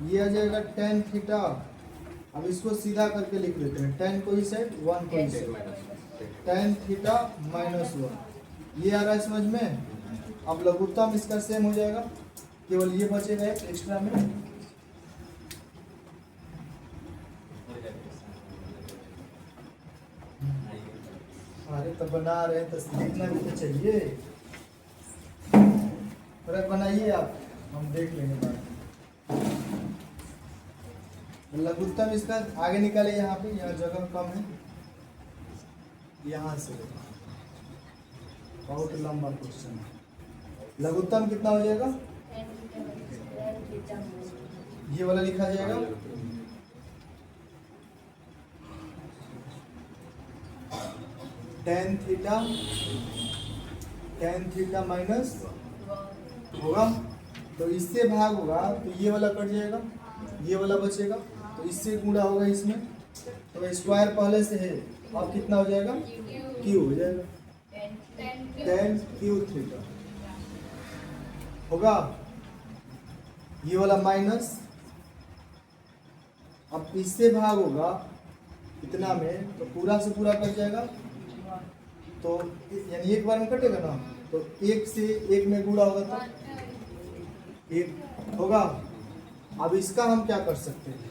ये आ जाएगा tan थीटा। अब इसको सीधा करके लिख लेते हैं, tan को ही सेट 1 को ही सेट, tan थीटा -1, ये आ रहा है समझ में। अब लघुत्तम इसका सेम हो जाएगा, केवल ये बचेगा एक एक्स्ट्रा में, अरे तो बना रहे तो लिखना भी तो चाहिए, अरे बनाइए आप, हम देख लेंगे बाद। लघुत्तम इसका आगे निकाले, यहाँ पे यहाँ जगह कम है, यहाँ से बहुत लंबा क्वेश्चन है। लघुत्तम कितना हो जाएगा, ये वाला लिखा जाएगा tan थीटा माइनस होगा, तो इससे भाग होगा तो ये वाला कट जाएगा, ये वाला बचेगा, तो इससे गुणा होगा इसमें, तो स्क्वायर पहले से है, अब कितना हो जाएगा, क्यू हो जाएगा, tan क्यू थीटा होगा, ये वाला माइनस, अब इससे भाग होगा इतना में, तो पूरा से पूरा कट जाएगा, तो यानी एक बार में कटेगा ना, तो एक से एक में गुणा होगा तो एक होगा। अब इसका हम क्या कर सकते हैं,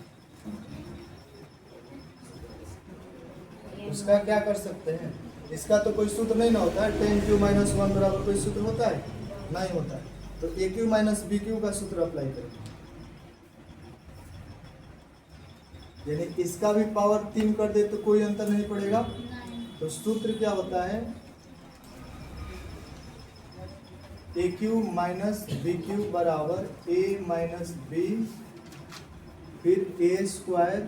उसका क्या कर सकते हैं, इसका तो कोई सूत्र नहीं ना होता है, tan क्यू -1 बराबर कोई सूत्र होता है, नहीं होता है, तो ए क्यू माइनस बी क्यू का सूत्र अप्लाई करें, यानी इसका भी पावर 3 कर दे तो कोई अंतर नहीं पड़ेगा, तो सूत्र क्या होता है, a cube minus b cube बराबर ए माइनस बी फिर a square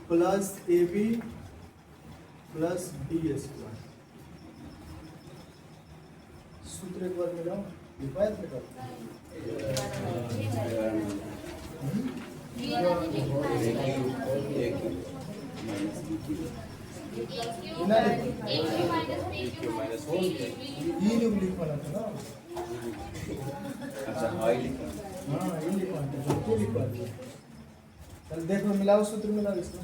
plus a b plus b square. सूत्र एक बार मिलाओ, लिखवाया लिखवाना था ना, अच्छा हाँ ये लिखवा दिया। चल देखो मिलाओ, सूत्र मिलाओ इसको,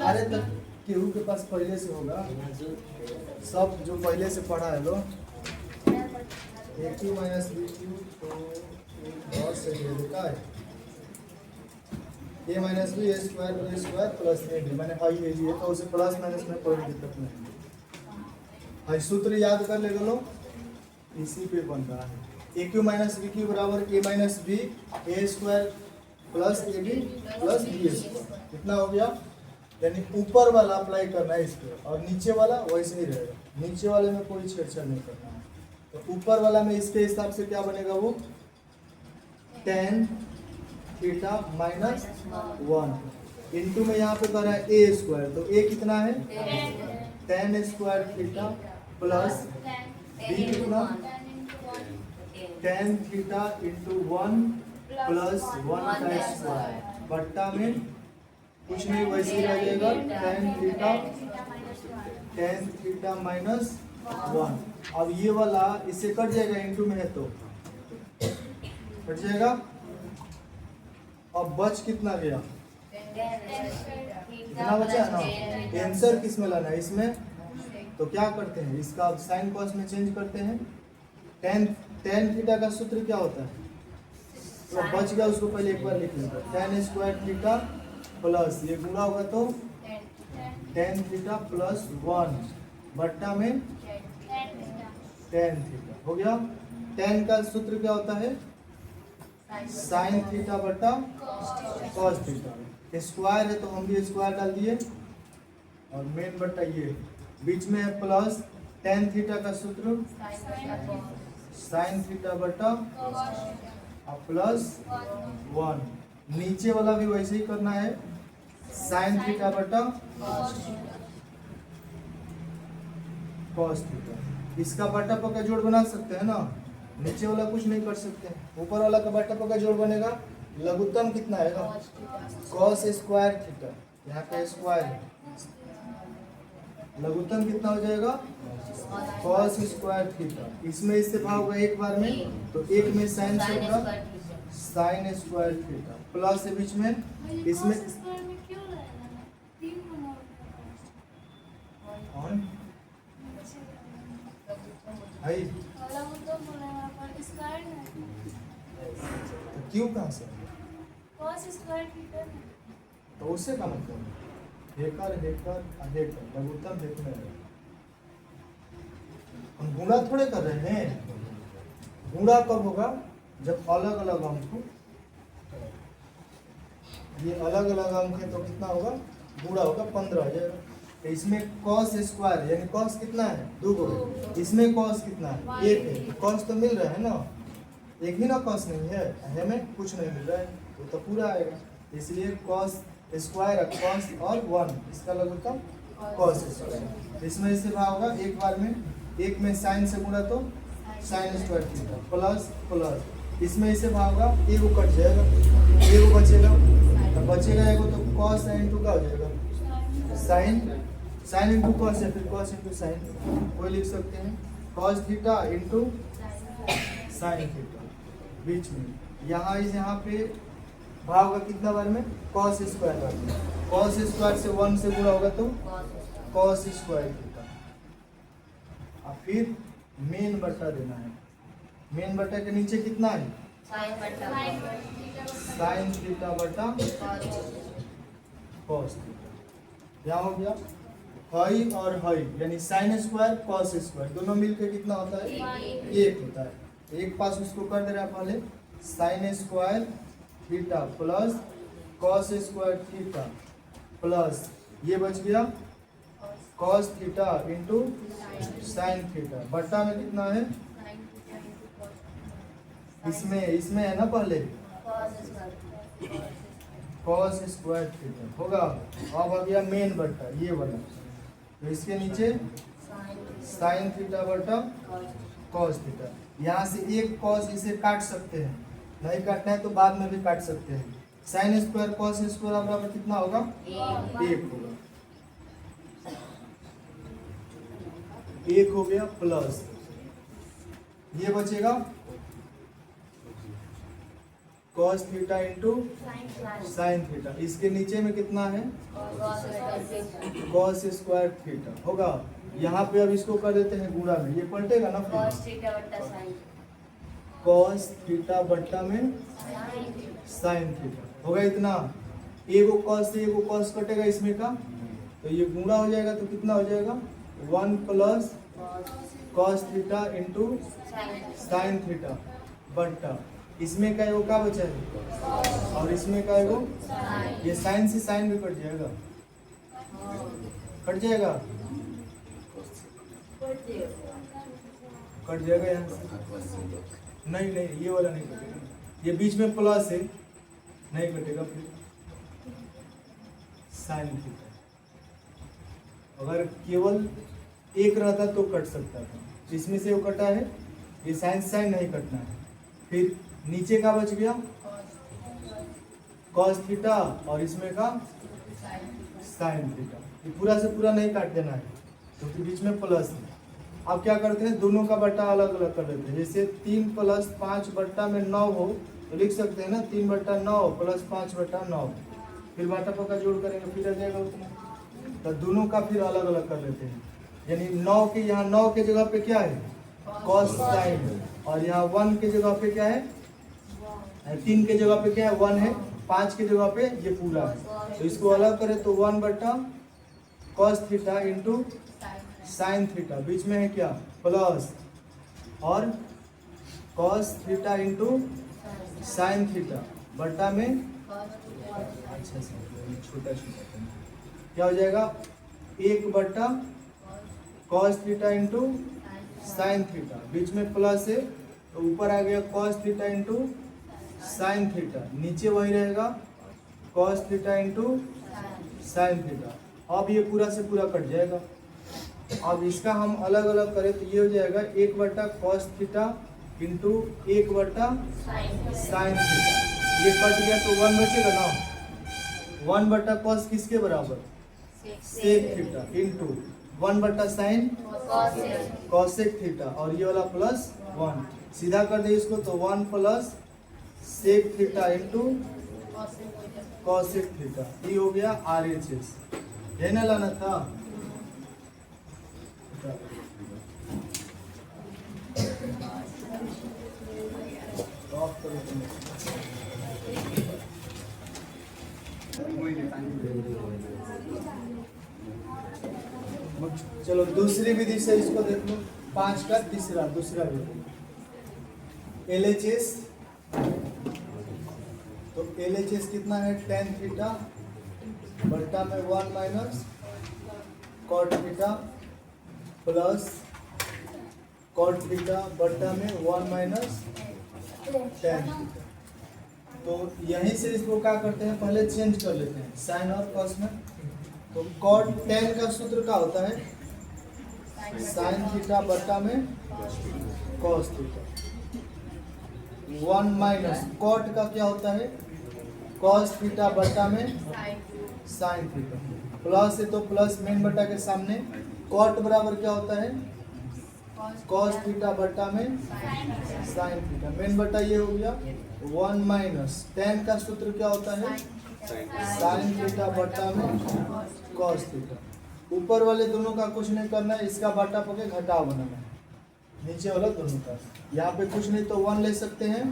अरे तो केहू के पास पहले से होगा, सब जो पहले से पढ़ा है लो, a cube minus b cube, तो बहुत सही है लिखा है, a minus b a square plus a b, मैंने हाई ए जी है तो उसे प्लस माइनस में कोई दिक्कत नहीं है। हाई सूत्र याद कर ले लो, इसी पे बन रहा है, a cube minus b cube बराबर a minus b a square plus a b plus b square, कितना हो गया, यानी ऊपर वाला अप्लाई करना है इस पर, और नीचे वाला वैसे ही रहेगा, नीचे वाले में कोई छेड़छाड़ नहीं करना है, तो ऊपर वाला में इसके हिसाब से क्या बनेगा, वो tan थीटा -1 इंटू में यहाँ पे कर रहा है ए स्क्वायर, तो ए कितना है tan square theta plus B कितना tan थीटा इंटू 1 प्लस 1 का स्क्वायर बट्टा में कुछ नहीं वैसे ही रह जाएगा, tan थीटा -1। अब ये वाला इससे कट जाएगा, इंटू में है तो कट जाएगा, अब बच कितना गया, कितना बचा है ना, आंसर किस में लाना है, इसमें तो क्या करते हैं, इसका साइन कॉस में चेंज करते हैं। टेन थीटा का सूत्र क्या होता है, तो बच गया उसको पहले एक बार लिख लेंगे। टेन स्क्वायर थीटा प्लस ये गुणा होगा तो टेन थीटा प्लस 1 बट्टा में टेन थीटा हो गया। टेन का सूत्र क्या होता है, साइन थीटा बट्टा कॉस थीटा। स्क्वायर है तो हम भी स्क्वायर डाल दिए और मेन बट्टा ये बीच में है प्लस टेन थीटा का सूत्र साइन थीटा बट्टा और प्लस 1। नीचे वाला भी वैसे ही करना है, साइन थीटा बट्टा कॉस थीटा। इसका बट्टा पक्का जोड़ बना सकते हैं ना, नीचे वाला कुछ नहीं कर सकते हैं। ऊपर वाला का बट्टा पक्का जोड़ बनेगा, लघुत्तम कितना है ना, कॉस स्क्वायर थीटा, यहाँ पे स्क्वायर है, लघुत्तम कितना हो जाएगा, कॉस स्क्वायर थीटा। इसमें इससे भाग होगा एक बार में, तो एक में साइन से होगा साइन स्क्वायर थीटा प्लस है बीच में, इसमें और भाई तो क्यों कहाँ से, तो उससे का मतलब हेकर हेकर हेकर लघुत्तम हेकर है। हम गुणा थोड़े कर रहे हैं, गुणा कब होगा जब अलग अलग अंक हो। ये अलग अलग अंक है तो कितना होगा, गुणा होगा 15 हो जाएगा। तो इसमें cos स्क्वायर यानी cos कितना है, 2 को, इसमें cos कितना है, 1 है। cos तो मिल रहा है ना, एक ही ना cos नहीं है, हमें कुछ नहीं मिल रहा है, वो तो पूरा आएगा। इसलिए cos स्क्वायर cos और 1 इसका लघुत्तम cos स्क्वायर। इसमें इससे भाग होगा एक बार में, एक में साइन से गुणा तो sign square theta plus plus, इसमें इससे भाग होगा एक कट जाएगा, एक बचेगा, तो बचेगा एक तो cos sin 2 का हो जाएगा, साइन इंटू कॉस है, फिर कॉस इंटू साइन, कोई लिख सकते हैं cos theta into sine theta. बीच में यहाँ पे भाग होगा कितना बार में, cos स्क्वायर बार में, cos स्क्वायर से 1 से गुणा होगा तो cos स्क्वायर थीटा। और फिर मेन बट्टा देना है, मेन बट्टा के नीचे कितना है, साइन थीटा बट्टा कॉस थीटा। क्या हो गया, हाई और हाई यानी साइन स्क्वायर कॉस स्क्वायर दोनों मिलकर कितना होता है, 1 होता है। एक पास उसको कर दे रहा है पहले, sign square theta plus cos square theta plus ये बच गया cos theta into sine theta बट्टा में कितना है, इसमें है ना पहले कॉस स्क्वायर थीटा होगा। अब आ गया मेन बट्टा ये वाला, तो इसके नीचे साइन थीटा बट्टा कॉस थीटा। यहाँ से एक कॉस इसे काट सकते हैं, नहीं काटना है तो बाद में भी काट सकते हैं। साइन स्क्वायर कॉस स्क्वायर बराबर कितना होगा, 1 होगा, 1 हो गया प्लस ये बचेगा cos theta into sine theta. इसके नीचे में कितना है, cos स्क्वायर थीटा होगा। यहाँ पे अब इसको कर देते हैं गुणा में, ये पलटेगा ना, cos थीटा बट्टा में साइन थीटा होगा इतना। एगो cos से एगो cos कटेगा इसमें का, तो ये गुणा हो जाएगा तो कितना हो जाएगा, 1 plus cos theta into sine theta बट्टा, इसमें का एगो का बचा है और इसमें का एगो, ये साइन से साइन भी कट जाएगा, कट जाएगा, कट जाएगा यहाँ से, नहीं ये वाला नहीं कटेगा, ये बीच में प्लस है नहीं कटेगा, फिर साइन थीटा। अगर केवल एक रहता तो कट सकता था, इसमें से वो कटा है, ये साइन साइन नहीं कटना है। फिर नीचे का बच गया cos थीटा और इसमें का साइन थीटा, ये पूरा से पूरा नहीं काट देना है क्योंकि बीच में प्लस है। अब क्या करते हैं, दोनों का बट्टा अलग अलग कर लेते हैं। जैसे 3 प्लस 5 बट्टा में 9 हो तो लिख सकते हैं ना, 3 बट्टा 9 प्लस 5 बट्टा 9, फिर बाटा पक्का जोड़ करेंगे फिर आ जाएगा उतना। तो दोनों का फिर अलग अलग कर लेते हैं। यानी 9 के यहाँ 9 के जगह पे क्या है कॉस साइन, और यहाँ 1 के जगह पे क्या है 3 के जगह पे क्या है 1 है, 5 के जगह पे ये पूरा है। तो इसको अलग करें तो 1 बटा cos theta into sine theta, बीच में है क्या प्लस, और cos theta into sine theta बटा में अच्छा छोटा क्या हो जाएगा 1 बटा cos theta into sine theta, बीच में प्लस है तो ऊपर आ गया cos theta into sine theta, नीचे वही रहेगा cos theta into sine theta. अब ये पूरा से पूरा कट जाएगा। अब इसका हम अलग अलग करें तो ये हो जाएगा 1 बटा कॉस थीटा इंटू 1 बटा साइन थीटा, ये कट गया तो 1 बचेगा ना। 1 बटा कॉस किसके बराबर सेक थीटा इंटू 1 बटा साइन कॉसेक थीटा, और ये वाला प्लस 1 सीधा कर दे इसको तो 1 plus sec theta into cosec theta, ये हो गया RHS। है ना लाना था। ऑफ करो चलो दूसरी विधि से इसको देख लो, 5 का दूसरा विधि LHS। तो LHS कितना है tan थीटा बट्टा में 1 minus cot theta plus cot theta बट्टा में 1 माइनस tan। तो यहीं से इसको क्या करते हैं पहले चेंज कर लेते हैं साइन और कॉस में। तो कॉट tan का सूत्र क्या होता है साइन थीटा बट्टा में कॉस थीटा, 1 माइनस कॉट का क्या होता है कॉस थीटा बट्टा में साइन थीटा, प्लस है तो प्लस मेन बट्टा के सामने कॉट बराबर क्या होता है कॉस थीटा बट्टा में साइन थीटा, मेन बट्टा ये हो गया 1 माइनस tan का सूत्र क्या होता है साइन थीटा बट्टा में कॉस थीटा। ऊपर वाले दोनों का कुछ नहीं करना है, इसका बट्टा पके घटाव बनाना है, नीचे वाला दोनों का। यहाँ पे कुछ नहीं तो 1 ले सकते हैं,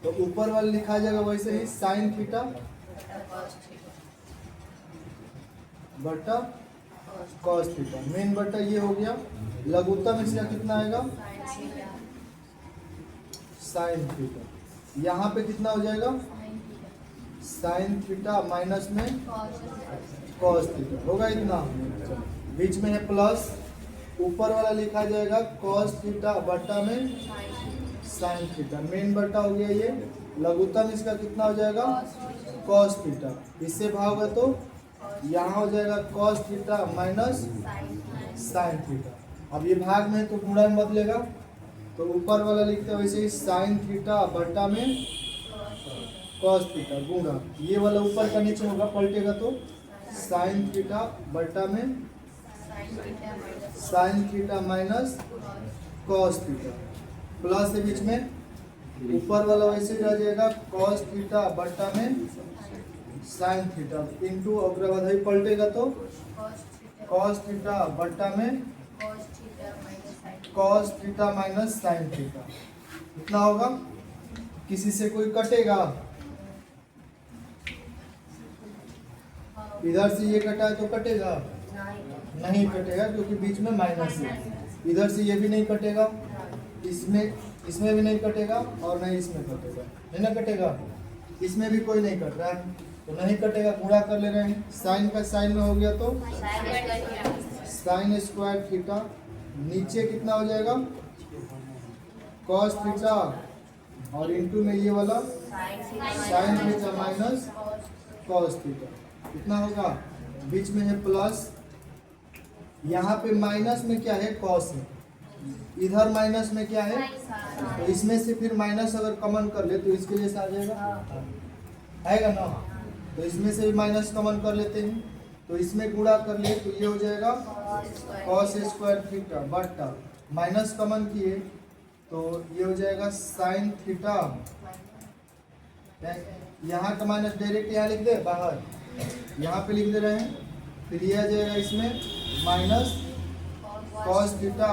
तो ऊपर वाला लिखा जाएगा वैसे ही साइन थीटा बट्टा कॉस थीटा, मेन बट्टा ये हो गया, लघुत्तम इसका कितना आएगा साइन थीटा, यहाँ पे कितना हो जाएगा साइन थीटा माइनस में कॉस थीटा होगा इतना, बीच में है प्लस, ऊपर वाला लिखा जाएगा कॉस थीटा बट्टा में साइन थीटा, मेन बट्टा हो गया ये, लघुत्तम इसका कितना हो जाएगा कॉस थीटा, इससे भाग है तो यहाँ हो जाएगा cos theta minus sign theta. अब ये भाग में तो गुणा में बदलेगा, तो ऊपर वाला लिखते हैं वैसे ही साइन थीटा बट्टा में कॉस थीटा गुणा, ये वाला ऊपर का नीचे होगा पलटेगा तो साइन थीटा बट्टा में sign theta minus cos theta, plus है बीच में, ऊपर वाला वैसे रह जाएगा कॉस थीटा बट्टा में साइन थीटा इंटू अगर बाद पलटेगा तो कॉस थीटा बट्टा में cos theta minus sine theta, इतना होगा। किसी से कोई कटेगा, इधर से ये कटा है तो कटेगा नहीं कटेगा क्योंकि बीच में माइनस है, इधर से ये भी नहीं कटेगा, इसमें भी नहीं कटेगा और नहीं इसमें कटेगा, है ना कटेगा, इसमें भी कोई नहीं कट रहा है तो नहीं कटेगा, गुणा कर ले रहे हैं, साइन का साइन में हो गया तो साइन स्क्वायर थीटा, नीचे कितना हो जाएगा कॉस थीटा और इंटू में ये वाला sign theta minus cos theta, कितना होगा, बीच में है प्लस, यहाँ पे माइनस में क्या है कॉस है, इधर माइनस में क्या है, तो इसमें से फिर माइनस अगर कॉमन कर ले तो इसके जैसा आ जाएगा, आएगा ना, तो इसमें से भी माइनस कॉमन कर लेते हैं, तो इसमें गुणा कर ले तो ये हो जाएगा कॉस स्क्वायर थीटा बट्टा माइनस कॉमन किए तो ये हो जाएगा साइन थीटा, यहाँ का माइनस डायरेक्ट यहाँ लिख दे बाहर, यहाँ पे लिख दे रहे हैं, फिर ये आ जाएगा इसमें minus cos theta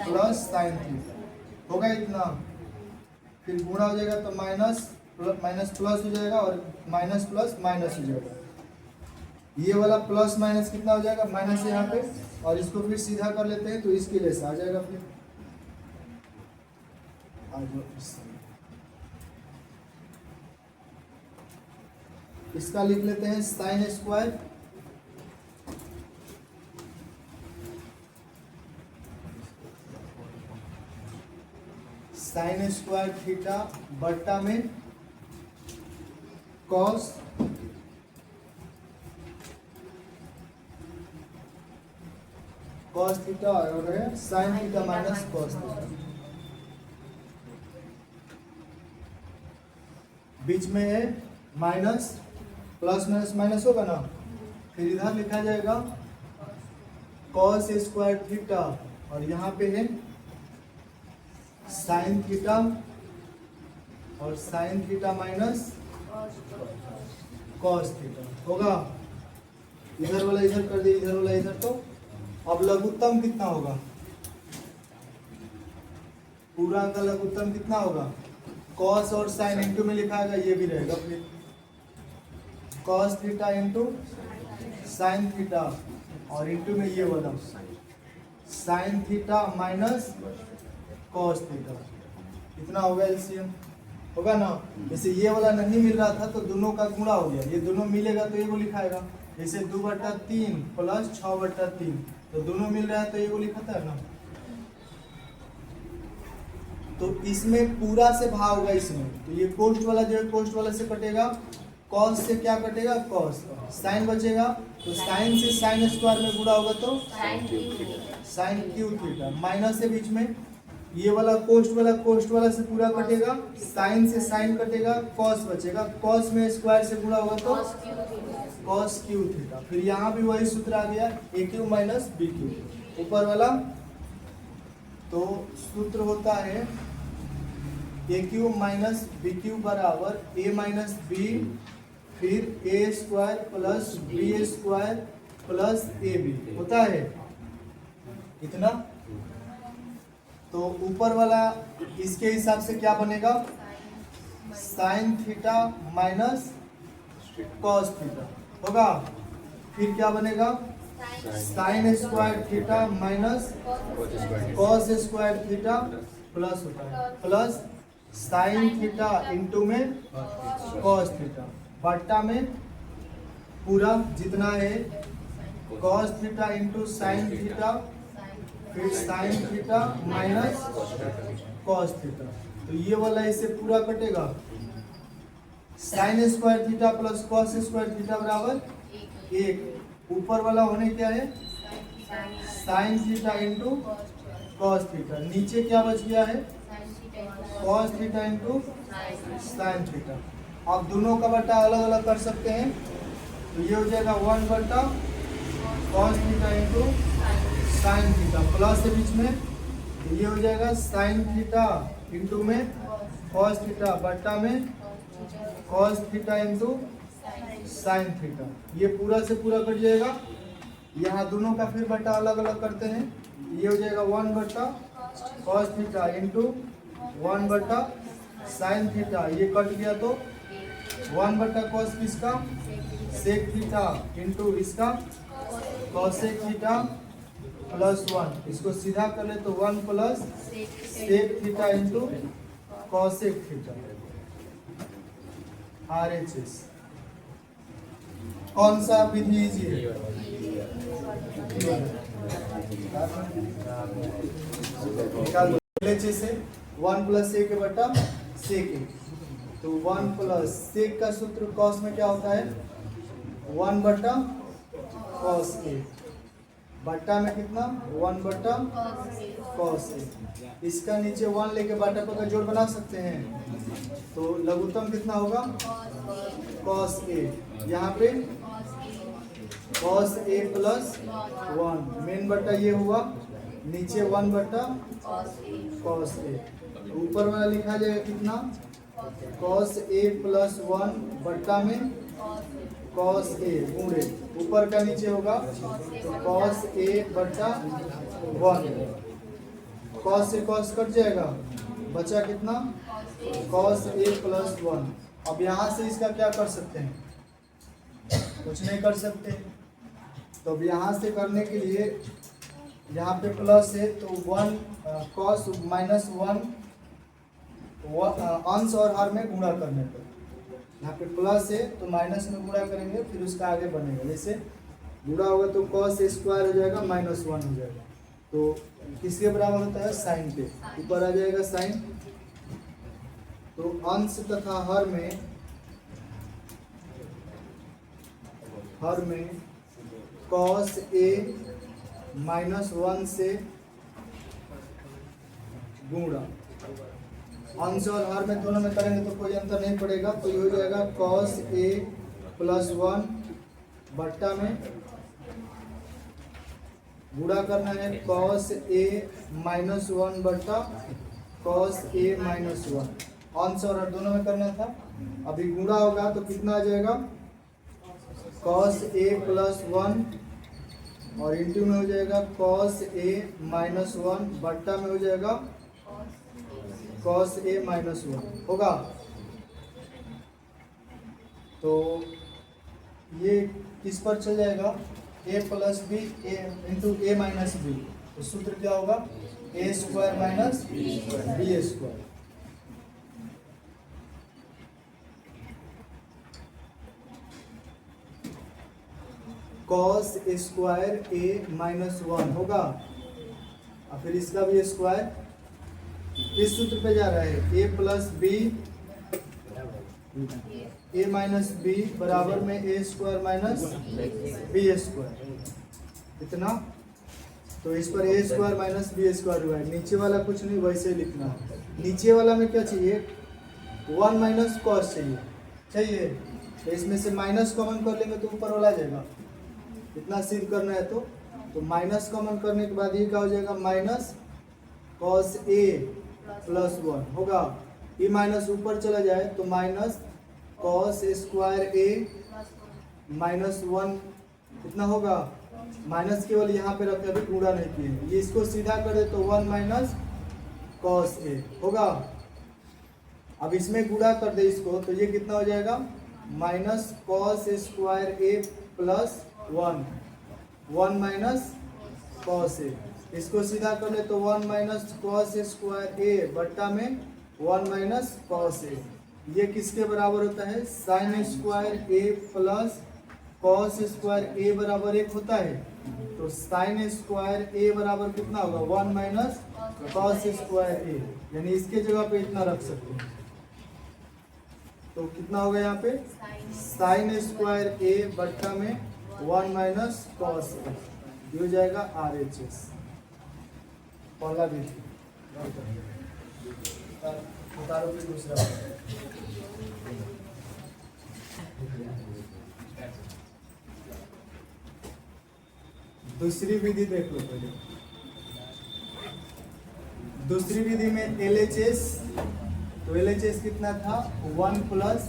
plus sine theta होगा इतना। फिर गुणा हो जाएगा तो माइनस प्लस हो जाएगा और माइनस प्लस माइनस हो जाएगा। ये वाला प्लस माइनस कितना हो जाएगा, माइनस यहाँ पे, और इसको फिर सीधा कर लेते हैं तो इसके जैसा आ जाएगा। फिर आ जाओ इसका लिख लेते हैं साइन स्क्वायर थीटा बट्टा में कॉस थीटा और है sine theta minus cos theta. बीच में है माइनस, प्लस माइनस माइनस होगा ना। फिर इधर लिखा जाएगा कॉस स्क्वायर थीटा और यहाँ पे है साइन थीटा और sign theta minus cos theta होगा। इधर वाला इधर कर दिए, इधर वाला इधर। तो अब लघुत्तम कितना होगा, पूरा का लघुत्तम कितना होगा, कॉस और साइन इंटू में लिखा है, ये भी रहेगा। फिर cos theta into sine theta और इंटू में ये वाला sign theta minus cos theta. इतना होगा एलसीएम होगा ना। जैसे ये वाला नहीं मिल रहा था तो दोनों का गुणा हो गया, ये दोनों मिलेगा तो ये को लिखाएगा। जैसे 2/3 प्लस 6/3 तो दोनों मिल रहा है तो ये को लिखाता है ना। तो इसमें पूरा से भाग होगा इसमें, तो ये कोष्ट वाला जो है कोष्ट वाला से कटेगा, कॉस से क्या कटेगा कॉस, साइन बचेगा तो साइन से साइन स्क्वायर में गुणा होगा तो साइन क्यू थीटा, माइनस है बीच में, ये वाला कोष्ट वाला से पूरा कटेगा, साइन से साइन कटेगा, कॉस बचेगा, कॉस में स्क्वायर से गुणा होगा तो कॉस क्यू थीटा। फिर यहाँ भी वही सूत्र आ गया, a cube minus b cube ऊपर वाला। तो सूत्र होता है a cube minus b cube बराबर ए माइनस बी फिर a square plus b square plus a b होता है इतना। तो ऊपर वाला इसके हिसाब से क्या बनेगा, sine theta minus cos theta होगा। फिर क्या बनेगा, sine square theta minus cos square theta plus होता है, प्लस साइन थीटा इंटू में कॉस थीटा बट्टा में पूरा जितना है cos theta into sine theta फिर sine theta minus cos theta. तो ये वाला इससे पूरा कटेगा, sine square theta plus cos square theta बराबर 1। ऊपर वाला होने क्या है, sine theta into cos theta, नीचे क्या बच गया है cos theta into sine theta. आप दोनों का बट्टा अलग अलग कर सकते हैं, तो ये हो जाएगा 1 बट्टा cos theta into sine theta, plus है बीच में, तो ये हो जाएगा साइन थीटा इंटू में कॉस थीटा बट्टा में cos theta into sine theta. ये पूरा से पूरा कट जाएगा। यहाँ दोनों का फिर बट्टा अलग अलग करते हैं, ये हो जाएगा 1 बट्टा कॉस थीटा इंटू 1 बट्टा साइन थीटा, ये कट गया तो 1 बट्टा कॉस किसका सेक थीटा इंटू इसका कॉसेक थीटा प्लस 1, इसको सीधा कर ले तो 1 plus sec theta into cosec theta RHS। कौन सा विधि इजी है, LHS से 1 प्लस सेक बटा सेक ए, तो 1 प्लस सेक का सूत्र कॉस में क्या होता है 1 बटा कॉस ए बट्टा में कितना 1 बटा कॉस ए। इसका नीचे 1 लेके बट्टा पर का जोड़ बना सकते हैं, तो लघुत्तम कितना होगा कॉस ए, यहाँ पे कॉस ए प्लस 1, मेन बट्टा ये हुआ, नीचे 1 बट्टा कॉस ए, ऊपर वाला लिखा जाएगा कितना कॉस ए प्लस 1 बट्टा में कॉस ए गुणे ऊपर का नीचे होगा तो कॉस ए बट्टा 1, कॉस से कॉस कट जाएगा, बचा कितना कॉस ए प्लस 1। अब यहाँ से इसका क्या कर सकते हैं, कुछ नहीं कर सकते। तो अब यहाँ से करने के लिए यहाँ पे प्लस है तो 1 कॉस माइनस 1 अंश और हर में गुणा करने पर, यहाँ पे प्लस है तो माइनस में गुणा करेंगे, फिर उसका आगे बनेगा। जैसे गुणा होगा तो कॉस स्क्वायर हो जाएगा माइनस 1 हो जाएगा। तो किसके बराबर होता है, साइन के ऊपर आ जाएगा साइन। तो अंश तथा हर में कॉस ए माइनस 1 से गुणा, अंश और हर में दोनों में करेंगे तो कोई अंतर नहीं पड़ेगा। तो ये हो जाएगा कॉस ए प्लस 1 बट्टा में गुणा करना है कॉस ए माइनस 1 बट्टा कॉस ए माइनस 1, अंश और हर दोनों में करना था। अभी गुणा होगा तो कितना आ जाएगा, कॉस ए प्लस 1 और इंटू में हो जाएगा कॉस ए माइनस 1 बट्टा में हो जाएगा कॉस ए माइनस 1 होगा। तो ये किस पर चल जाएगा, a plus B a into A minus B. तो सूत्र क्या होगा, a square minus B square. Cos square A minus 1 होगा, और फिर इसका भी स्क्वायर इस सूत्र पे जा रहा है, a plus B A minus B बराबर में A square minus B square इतना। तो इस पर ए स्क्वायर माइनस बी स्क्वायर हुआ है, नीचे वाला कुछ नहीं वैसे ही लिखना है। नीचे वाला में क्या चाहिए, 1 माइनस कॉस चाहिए। तो इसमें से माइनस कॉमन कर लेंगे तो ऊपर वाला आ जाएगा, इतना सिद्ध करना है। तो माइनस कॉमन करने के बाद ये क्या हो जाएगा, माइनस कॉस ए प्लस 1 होगा। ये माइनस ऊपर चला जाए तो माइनस कॉस स्क्वायर ए माइनस 1 कितना होगा, माइनस केवल यहाँ पे रखे, अभी गुणा नहीं किए। ये इसको सीधा कर दे तो 1 माइनस कॉस ए होगा। अब इसमें गुणा कर दे इसको तो ये कितना हो जाएगा, minus cos square a plus 1 minus cos ए। इसको सीधा कर ले तो 1 माइनस कॉस स्क्वायर ए बट्टा में 1 माइनस कॉस ए। ये किसके बराबर होता है, sign square a plus cos square a बराबर 1 होता है। तो साइन स्क्वायर ए बराबर कितना होगा, 1 माइनस कॉस स्क्वायर ए, यानी इसके जगह पे इतना रख सकते हैं। तो कितना होगा यहाँ पे, साइन स्क्वायर ए बट्टा में 1 माइनस कॉस ए, ये हो जाएगा RHS। पहला भी उतारो फिर दूसरा। दूसरी विधि देख लो पहले। दूसरी विधि में LHS, तो LHS कितना था, 1 प्लस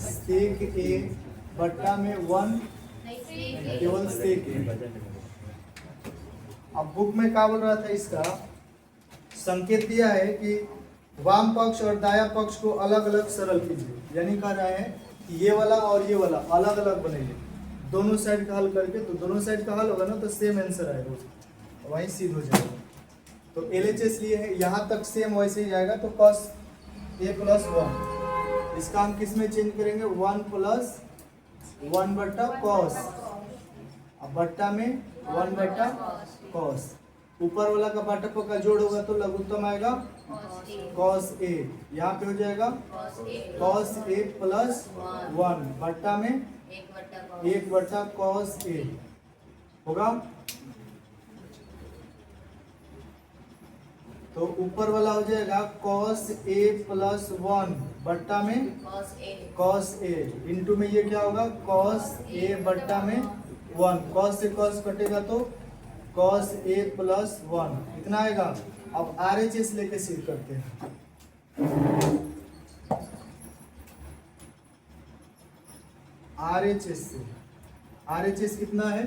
सेक ए बट्टा में 1 केवल सेक ए। अब बुक में क्या बोल रहा था, इसका संकेत दिया है कि वाम पक्ष और दाया पक्ष को अलग अलग सरल कीजिए, यानी कह रहा है कि ये वाला और ये वाला अलग अलग बनेंगे, दोनों साइड का हल करके। तो दोनों साइड का हल होगा ना तो सेम आंसर आएगा, वहीं सिद्ध हो जाएगा। तो LHS लिए है, यहाँ तक सेम वैसे ही जाएगा। तो cos a प्लस 1, इसका हम किस में चेंज करेंगे, 1 प्लस 1 बट्टा कॉस, अब बट्टा में 1 बट्टा कॉस। ऊपर वाला का बट्टा का जोड़ होगा तो लघुत्तम आएगा कॉस ए, यहाँ पे हो जाएगा कॉस ए प्लस 1 बट्टा में 1 बट्टा कॉस ए होगा। तो ऊपर वाला हो जाएगा कॉस ए प्लस 1 बट्टा में कॉस ए, इंटू में ये क्या होगा, कॉस ए बट्टा में 1, कॉस से कॉस कटेगा तो कॉस ए प्लस 1 इतना आएगा। अब RHS लेके सिद्ध करते हैं। RHS से, RHS कितना है,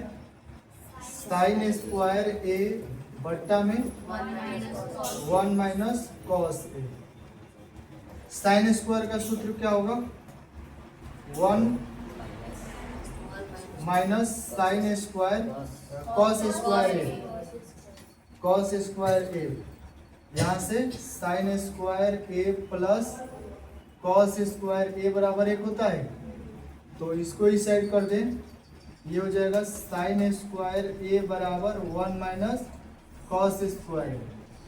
साइन स्क्वायर ए बट्टा में 1 minus cos a. Sine square का सूत्र क्या होगा? 1 minus sine square cos square a, cos square a. यहाँ से sine square a plus cos square a बराबर 1 होता है, तो इसको इस साइड कर दें, ये हो जाएगा साइन स्क्वायर ए बराबर 1 माइनस कॉस स्क्वायर।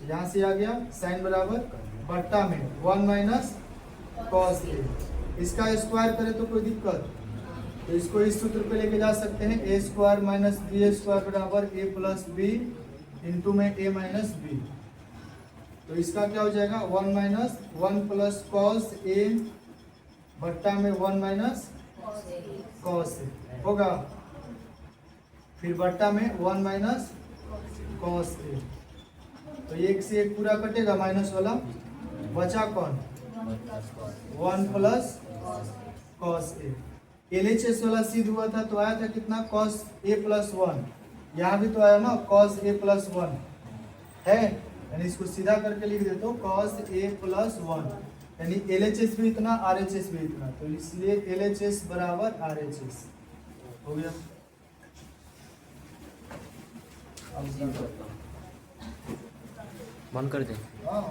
यहाँ से आ गया साइन बराबर बट्टा में 1 माइनस कॉस ए। इसका स्क्वायर करें तो कोई दिक्कत, तो इसको इस सूत्र पे लेके जा सकते हैं, A square minus B square बराबर ए प्लस बी इंटू में ए माइनस बी। तो इसका क्या हो जाएगा? 1 माइनस 1 प्लस कॉस ए बट्टा में 1 माइनस कॉस ए होगा, फिर बट्टा में 1 माइनस कॉस ए। तो एक से एक पूरा कटेगा माइनस वाला, बचा कौन? 1 प्लस कॉस ए। LHS वाला सिद्ध हुआ था तो आया था कितना? Cos A plus 1। यहाँ भी तो आया ना कॉस ए प्लस 1 है, यानी इसको सीधा करके लिख देते हो कॉस ए प्लस 1, यानी LHS भी इतना RHS भी इतना, तो इसलिए LHS बराबर RHS हो गया। बंद कर दे। हाँ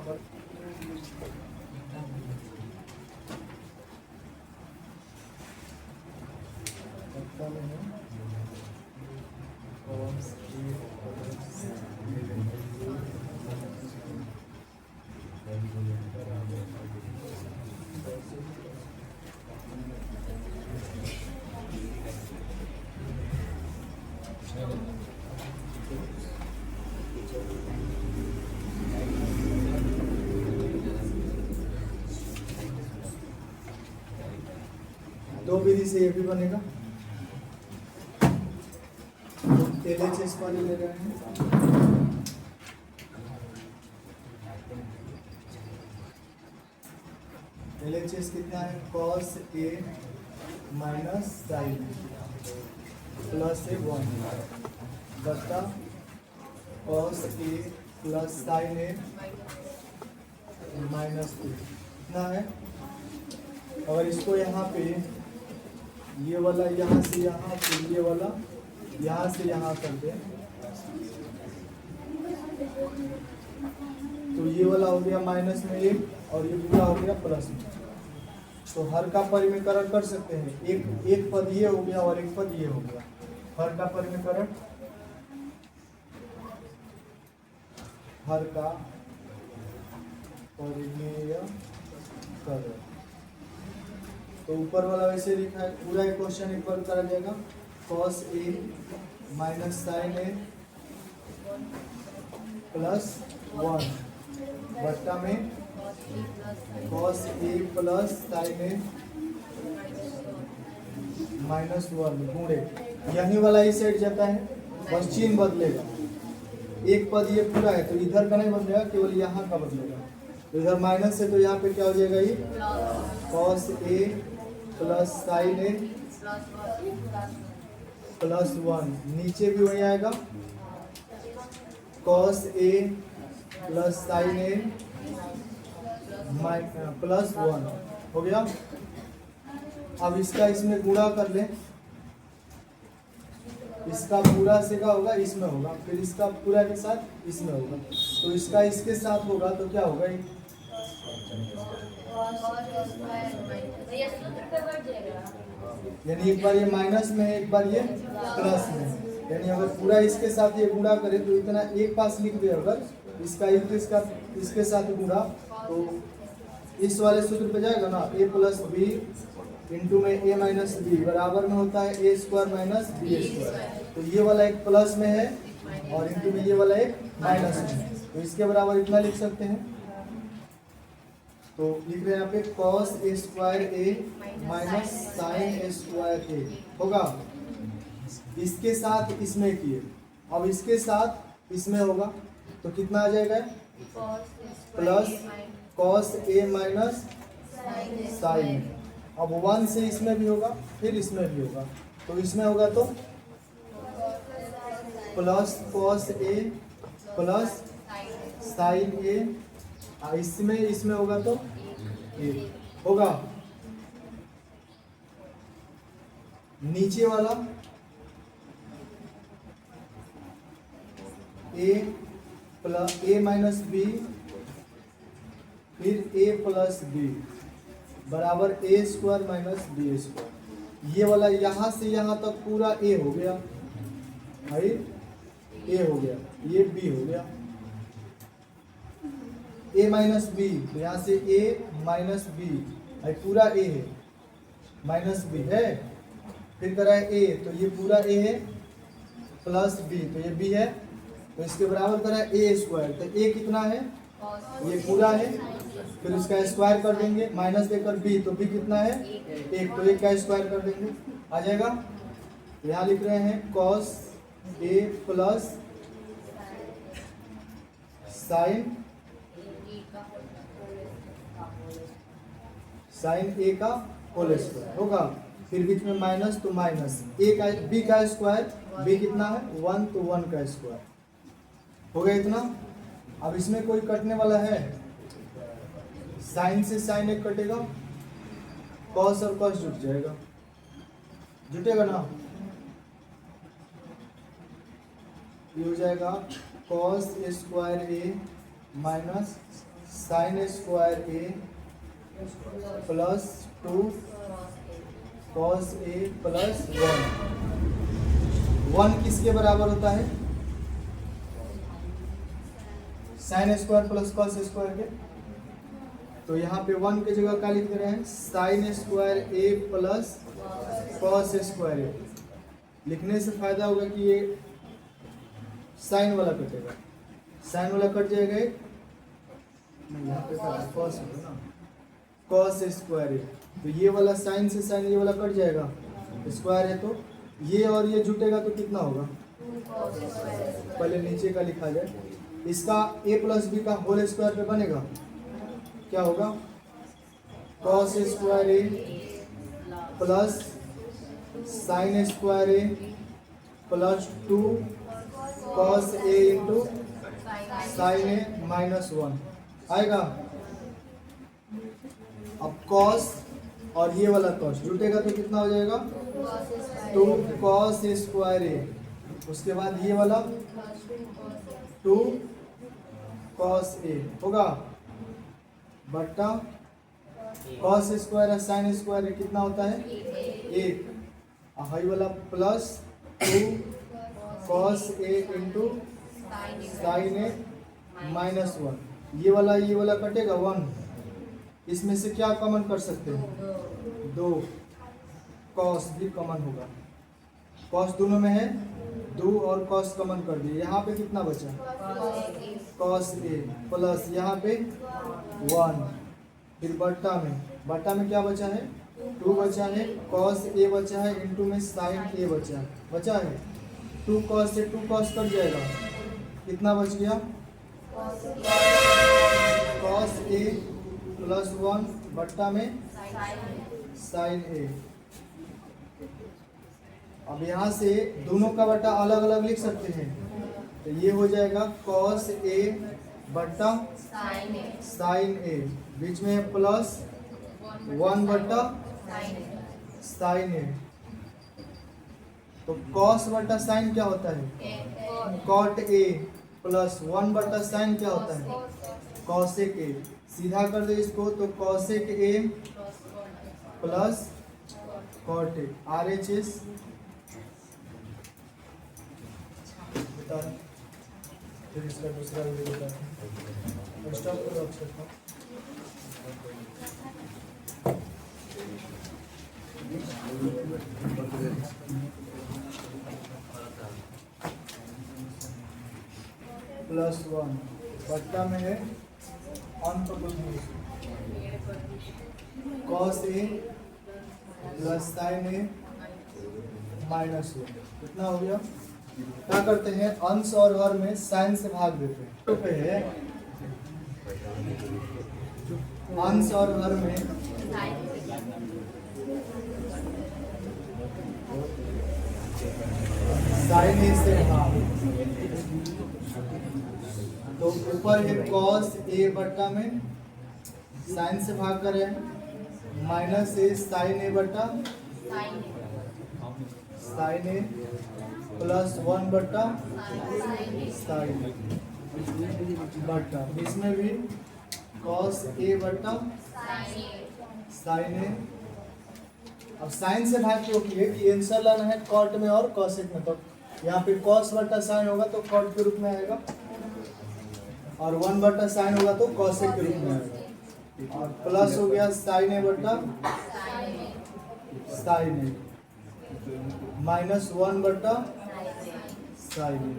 दो विधि से ये भी बनेगा। LHS वाले ले रहे हैं, LHS कितना है? Cos A minus sign plus ए 1 बट्टा cos A plus sign A minus 2 कितना है? अगर इसको यहाँ पे ये वाला यहाँ से यहाँ, फिर ये वाला यहाँ से यहाँ कर दे, तो ये वाला हो गया माइनस में 1 और ये पूरा हो गया प्लस में। तो हर का परिमीकरण कर सकते हैं, एक पद ये हो गया और एक पद ये हो गया। हर का परिमीकरण, हर का परिमीकरण, तो ऊपर वाला वैसे लिखा है, पूरा एक क्वेश्चन एक बार करा जाएगा। Cos A minus sine A plus 1 बट्टा में cos A plus sign A minus 1 गुणे, यही वाला ही सेट जाता है, बस चिन्ह बदलेगा। एक पद ये पूरा है तो इधर का नहीं बदलेगा, केवल यहाँ का बदलेगा। तो इधर माइनस है तो यहाँ पे क्या हो जाएगा? ये cos A plus sign A plus 1, नीचे भी वही आएगा cos A plus sign A plus 1 हो गया। अब इसका इसमें गुणा कर ले, इसका पूरा से क्या होगा? इसमें होगा, फिर इसका पूरा के साथ इसमें होगा, तो इसका इसके साथ होगा तो क्या होगा? यानी एक बार ये माइनस में है, एक बार ये प्लस में है, यानी अगर पूरा इसके साथ ये गुणा करे तो इतना एक पास लिख दे, अगर इसका इसके साथ गुणा तो इस वाले सूत्र पे जाएगा ना, ए प्लस बी इंटू में ए माइनस बी बराबर में होता है ए स्क्वायर माइनस बी स्क्वायर। तो ये वाला एक प्लस में है और इंटू में ये वाला एक माइनस में है, तो इसके बराबर इतना लिख सकते हैं। तो लिख रहे हैं यहाँ पे cos A square A minus sine A square a होगा। इसके साथ इसमें किए, अब इसके साथ इसमें होगा तो कितना आ जाएगा? प्लस कॉस ए माइनस साइन। अब 1 से इसमें भी होगा, फिर इसमें भी होगा, तो इसमें होगा तो plus cos A plus sign ए, इसमें होगा तो ए होगा। नीचे वाला ए माइनस बी फिर ए प्लस बी बराबर a square minus B square. ये वाला यहाँ से यहाँ तक पूरा ए हो गया, भाई ए हो गया, ये बी हो गया, ए माइनस बी, तो यहाँ से ए माइनस बी, भाई पूरा ए है, माइनस बी है, फिर करा है ए, तो ये पूरा ए है, प्लस बी, तो ये बी है, तो इसके बराबर करा है ए स्क्वायर, तो ए कितना है, ये पूरा है, फिर उसका स्क्वायर कर देंगे, माइनस देकर बी, तो बी कितना है एक, तो एक का स्क्वायर कर देंगे, आ जाएगा। यहाँ लिख रहे हैं कॉस ए प्लस साइन ए का होल स्क्वायर होगा, फिर बीच में माइनस, तो माइनस ए का बी का स्क्वायर, बी कितना है 1, तो 1 का स्क्वायर हो गया इतना। अब इसमें कोई कटने वाला है, साइन से साइन एक कटेगा, कॉस और कॉस जुट जाएगा, जुटेगा ना, ये हो जाएगा cos square A minus sine square a plus 2 cos A plus 1 किसके बराबर होता है, sine square plus cos square के, तो यहाँ पे 1 की जगह क्या लिख रहे हैं, sign square a plus cos square ए। लिखने से फायदा होगा कि ये साइन वाला कटेगा, साइन वाला कट जाएगा, यहाँ पे कॉस होगा ना, कॉस स्क्वायर ए, तो ये वाला साइन से साइन ये वाला कट जाएगा, स्क्वायर है, तो ये और ये जुटेगा तो कितना होगा, पहले नीचे का लिखा जाए, इसका a प्लस बी का होल स्क्वायर पे बनेगा, क्या होगा, cos square a plus sign square a plus 2 cos A into sine A minus 1 आएगा। अब कॉस और ये वाला कॉस जुटेगा तो कितना हो जाएगा, 2 कॉस स्क्वायर ए, उसके बाद ये वाला 2 कॉस ए होगा, बट्टा कॉस स्क्वायर है साइन स्क्वायर है कितना होता है 1, हाई वाला plus 2 cos A into sine A minus 1, ये वाला कटेगा 1, इसमें से क्या कॉमन कर सकते हैं, 2 कॉस भी कॉमन होगा, कॉस दोनों में है 2 और कॉस कॉमन कर दिए, यहाँ पे कितना बचा, कॉस ए प्लस यहाँ पे 1, फिर बट्टा में क्या बचा है, 2 बचा है, कॉस ए बचा है, इंटू में साइन ए बचा है, 2 कॉस से 2 कॉस कट जाएगा, कितना बच गया, कॉस ए प्लस 1 बट्टा में साइन ए। अब यहाँ से दोनों का बट्टा अलग अलग लिख सकते हैं, तो ये हो जाएगा कॉस ए बट्टा साइन ए, बीच में प्लस 1 बट्टा साइन ए, तो कॉस बट्टा साइन क्या होता है, कॉट ए, प्लस 1 बट्टा साइन क्या होता है, कॉसेक ए, सीधा कर दे इसको, तो cosec A plus cot A, RHS फिर इसका दूसरा वीडियो बताते हैं, स्टॉप करो अक्षर को, +1 बट्टा में है अंत cos A plus sign A minus 1, कितना हो गया, क्या करते हैं अंश और हर में साइन से भाग देते हैं, तो है अंश और हर में साइन ए से भाग, तो ऊपर है कॉस ए बटा में साइन से भाग करें, माइनस ए साइन ए बटा साइन ए प्लस 1 बटा साइन ए बटा, इसमें भी कॉस ए बटा साइन ए। अब साइन से भाग क्यों किए कि आंसर लाना है कॉट में और कॉसेक में, तो यहाँ पे कॉस बटा साइन होगा तो कॉट के रूप में आएगा, और 1 बटा साइन होगा तो कॉसेक के रूप में आएगा, और प्लस हो गया साइन ए बटा साइन ए माइनस 1 बटा साइन ए,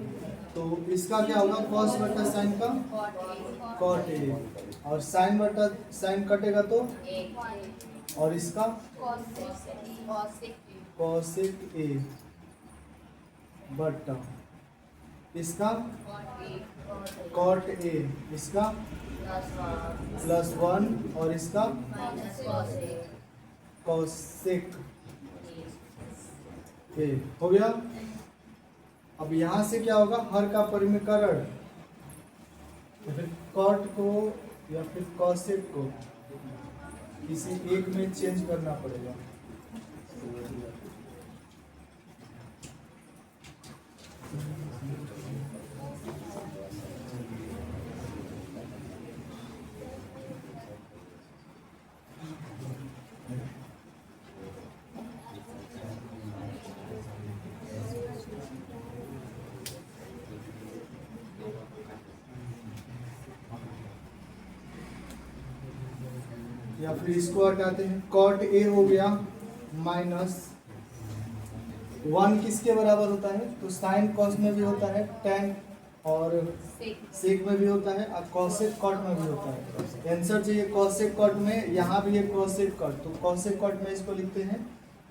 तो इसका क्या होगा कॉस बटा साइन का कॉट ए, और साइन बटा साइन कटेगा तो, और इसका कॉसेक ए बटा इसका कॉट ए, इसका प्लस 1 और इसका कॉसेक ए हो गया। अब यहाँ से क्या होगा हर का परिमीकरण, फिर कॉट को या फिर कॉसेक को किसी एक में चेंज करना पड़ेगा। या फिर इसको हटाते हैं, कॉट ए हो गया माइनस 1 किसके बराबर होता है, तो साइन कॉस में भी होता है, टेन और सेक में भी होता है, और कॉसेक कॉट में भी होता है। आंसर चाहिए कॉसेक कॉट में, यहाँ भी है कॉसेक कॉट, तो कॉसेक कॉट में इसको लिखते हैं,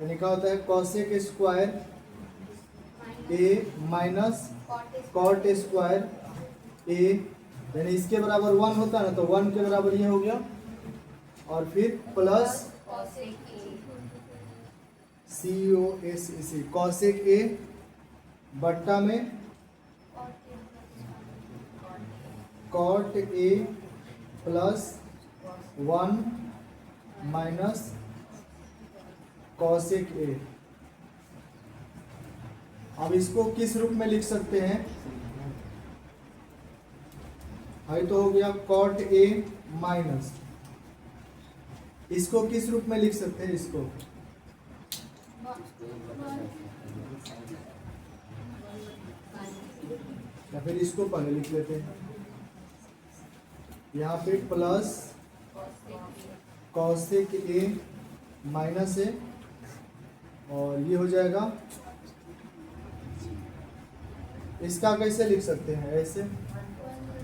यानी क्या होता है कॉसेक स्क्वायर ए माइनस कॉट स्क्वायर ए, यानी इसके बराबर 1 होता है ना, तो 1 के बराबर ये हो गया, और फिर प्लस COSEC कॉसेक ए बट्टा में cot A plus 1 minus cosec A. अब इसको किस रूप में लिख सकते हैं, है तो हो गया कॉट ए माइनस, इसको किस रूप में लिख सकते हैं, इसको या फिर इसको पहले लिख लेते हैं, यहाँ पे प्लस कॉसेक ए माइनस ए, और ये हो जाएगा, इसका कैसे लिख सकते हैं ऐसे,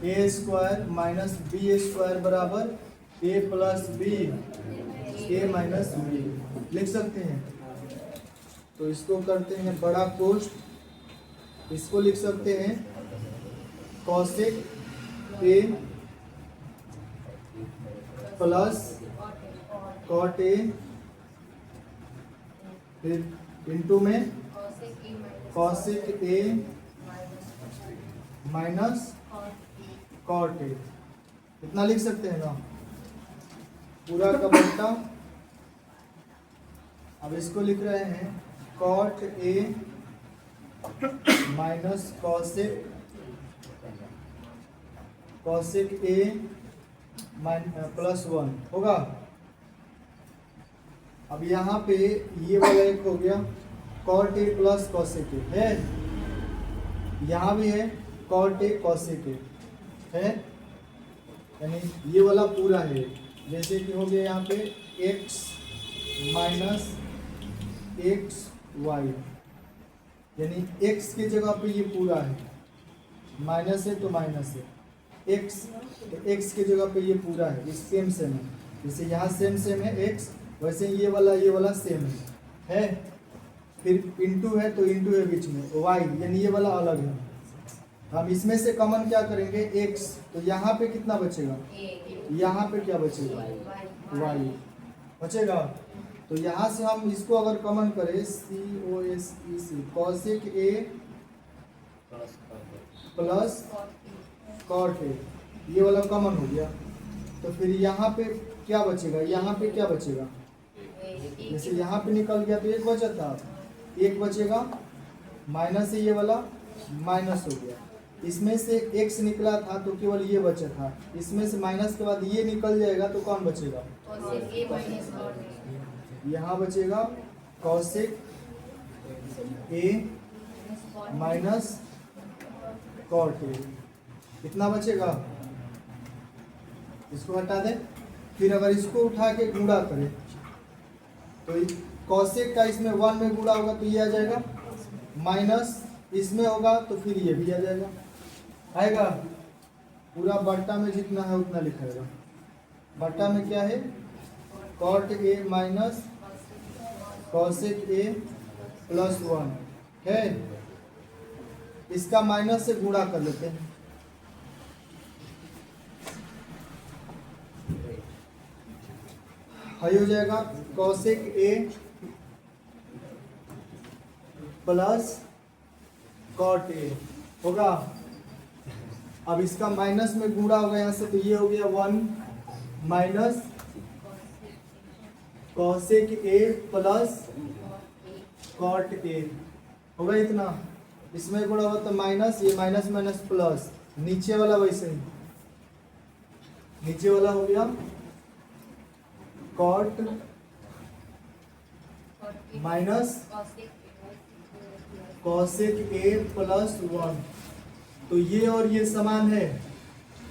ए स्क्वायर माइनस बी स्क्वायर बराबर ए plus B A minus B लिख सकते हैं। तो इसको करते हैं बड़ा कोष्ठ, इसको लिख सकते हैं cosec A plus cot A, फिर इंटू में cosec A minus cot A, इतना लिख सकते हैं ना पूरा का बट्टा। अब इसको लिख रहे हैं cot A minus cosec A plus 1 होगा। अब यहाँ पे ये वाला एक हो गया cot A plus cosec A है, यहाँ भी है कॉट ए कॉसेक ए है, यानी ये वाला पूरा है, जैसे कि हो गया यहाँ पे x माइनस एक्स वाई, यानी x की जगह पे ये पूरा है, माइनस है तो माइनस है, x तो x की जगह पे ये पूरा है, इस सेम सेम है, जैसे यहाँ सेम सेम है x, वैसे ये वाला सेम है। फिर इंटू है तो इंटू है बीच में y, यानी ये वाला अलग है। हम इसमें से कॉमन क्या करेंगे x, तो यहाँ पे कितना बचेगा, यहाँ पे क्या बचेगा y बचेगा, तो यहाँ से हम इसको अगर कॉमन करें COSEC cosec A plus cot A, ये वाला कॉमन हो गया। तो फिर यहाँ पे क्या बचेगा, यहाँ पे क्या बचेगा, जैसे यहाँ पे निकल गया तो एक बचा था, एक बचेगा माइनस से ये वाला माइनस हो गया, इसमें से x निकला था तो केवल ये बचा था, इसमें से माइनस के बाद ये निकल जाएगा तो कौन बचेगा, यहाँ बचेगा cosec A minus cot A, कितना बचेगा, इसको हटा दें। फिर अगर इसको उठा के गुणा करें तो कॉसेक का इसमें 1 में गुणा होगा तो ये आ जाएगा, माइनस इसमें होगा तो फिर ये भी आ जाएगा, आएगा पूरा बट्टा में जितना है उतना लिखाएगा। बट्टा में क्या है, cot A minus cosec A plus 1 है, इसका माइनस से गुणा कर लेते हैं। हाई हो जाएगा cosec A plus cot A होगा। अब इसका माइनस में गुणा होगा यहाँ से, तो ये हो गया 1 minus cosec A plus cot A होगा इतना, इसमें गुणा होगा तो माइनस, ये माइनस माइनस प्लस, नीचे वाला वैसे ही, नीचे वाला हो गया कॉट माइनस कॉसेक ए प्लस 1, तो ये और ये समान है,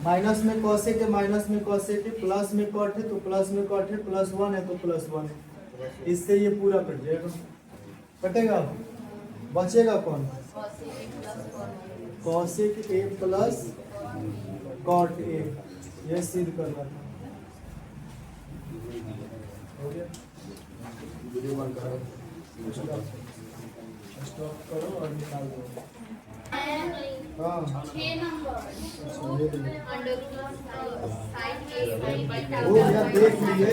माइनस में कॉसेक है माइनस में कॉसेक है, प्लस में कॉट है तो प्लस में कॉट है, प्लस 1 है तो प्लस 1 है, इससे ये पूरा कट जाएगा, कटेगा, बचेगा कौन, cosec A plus cot A, यह सिद्ध करना था। हो गया, वीडियो बंद करो, स्टॉप करो और निकाल दो। हाँ 6 नंबर हो गया, देख लिए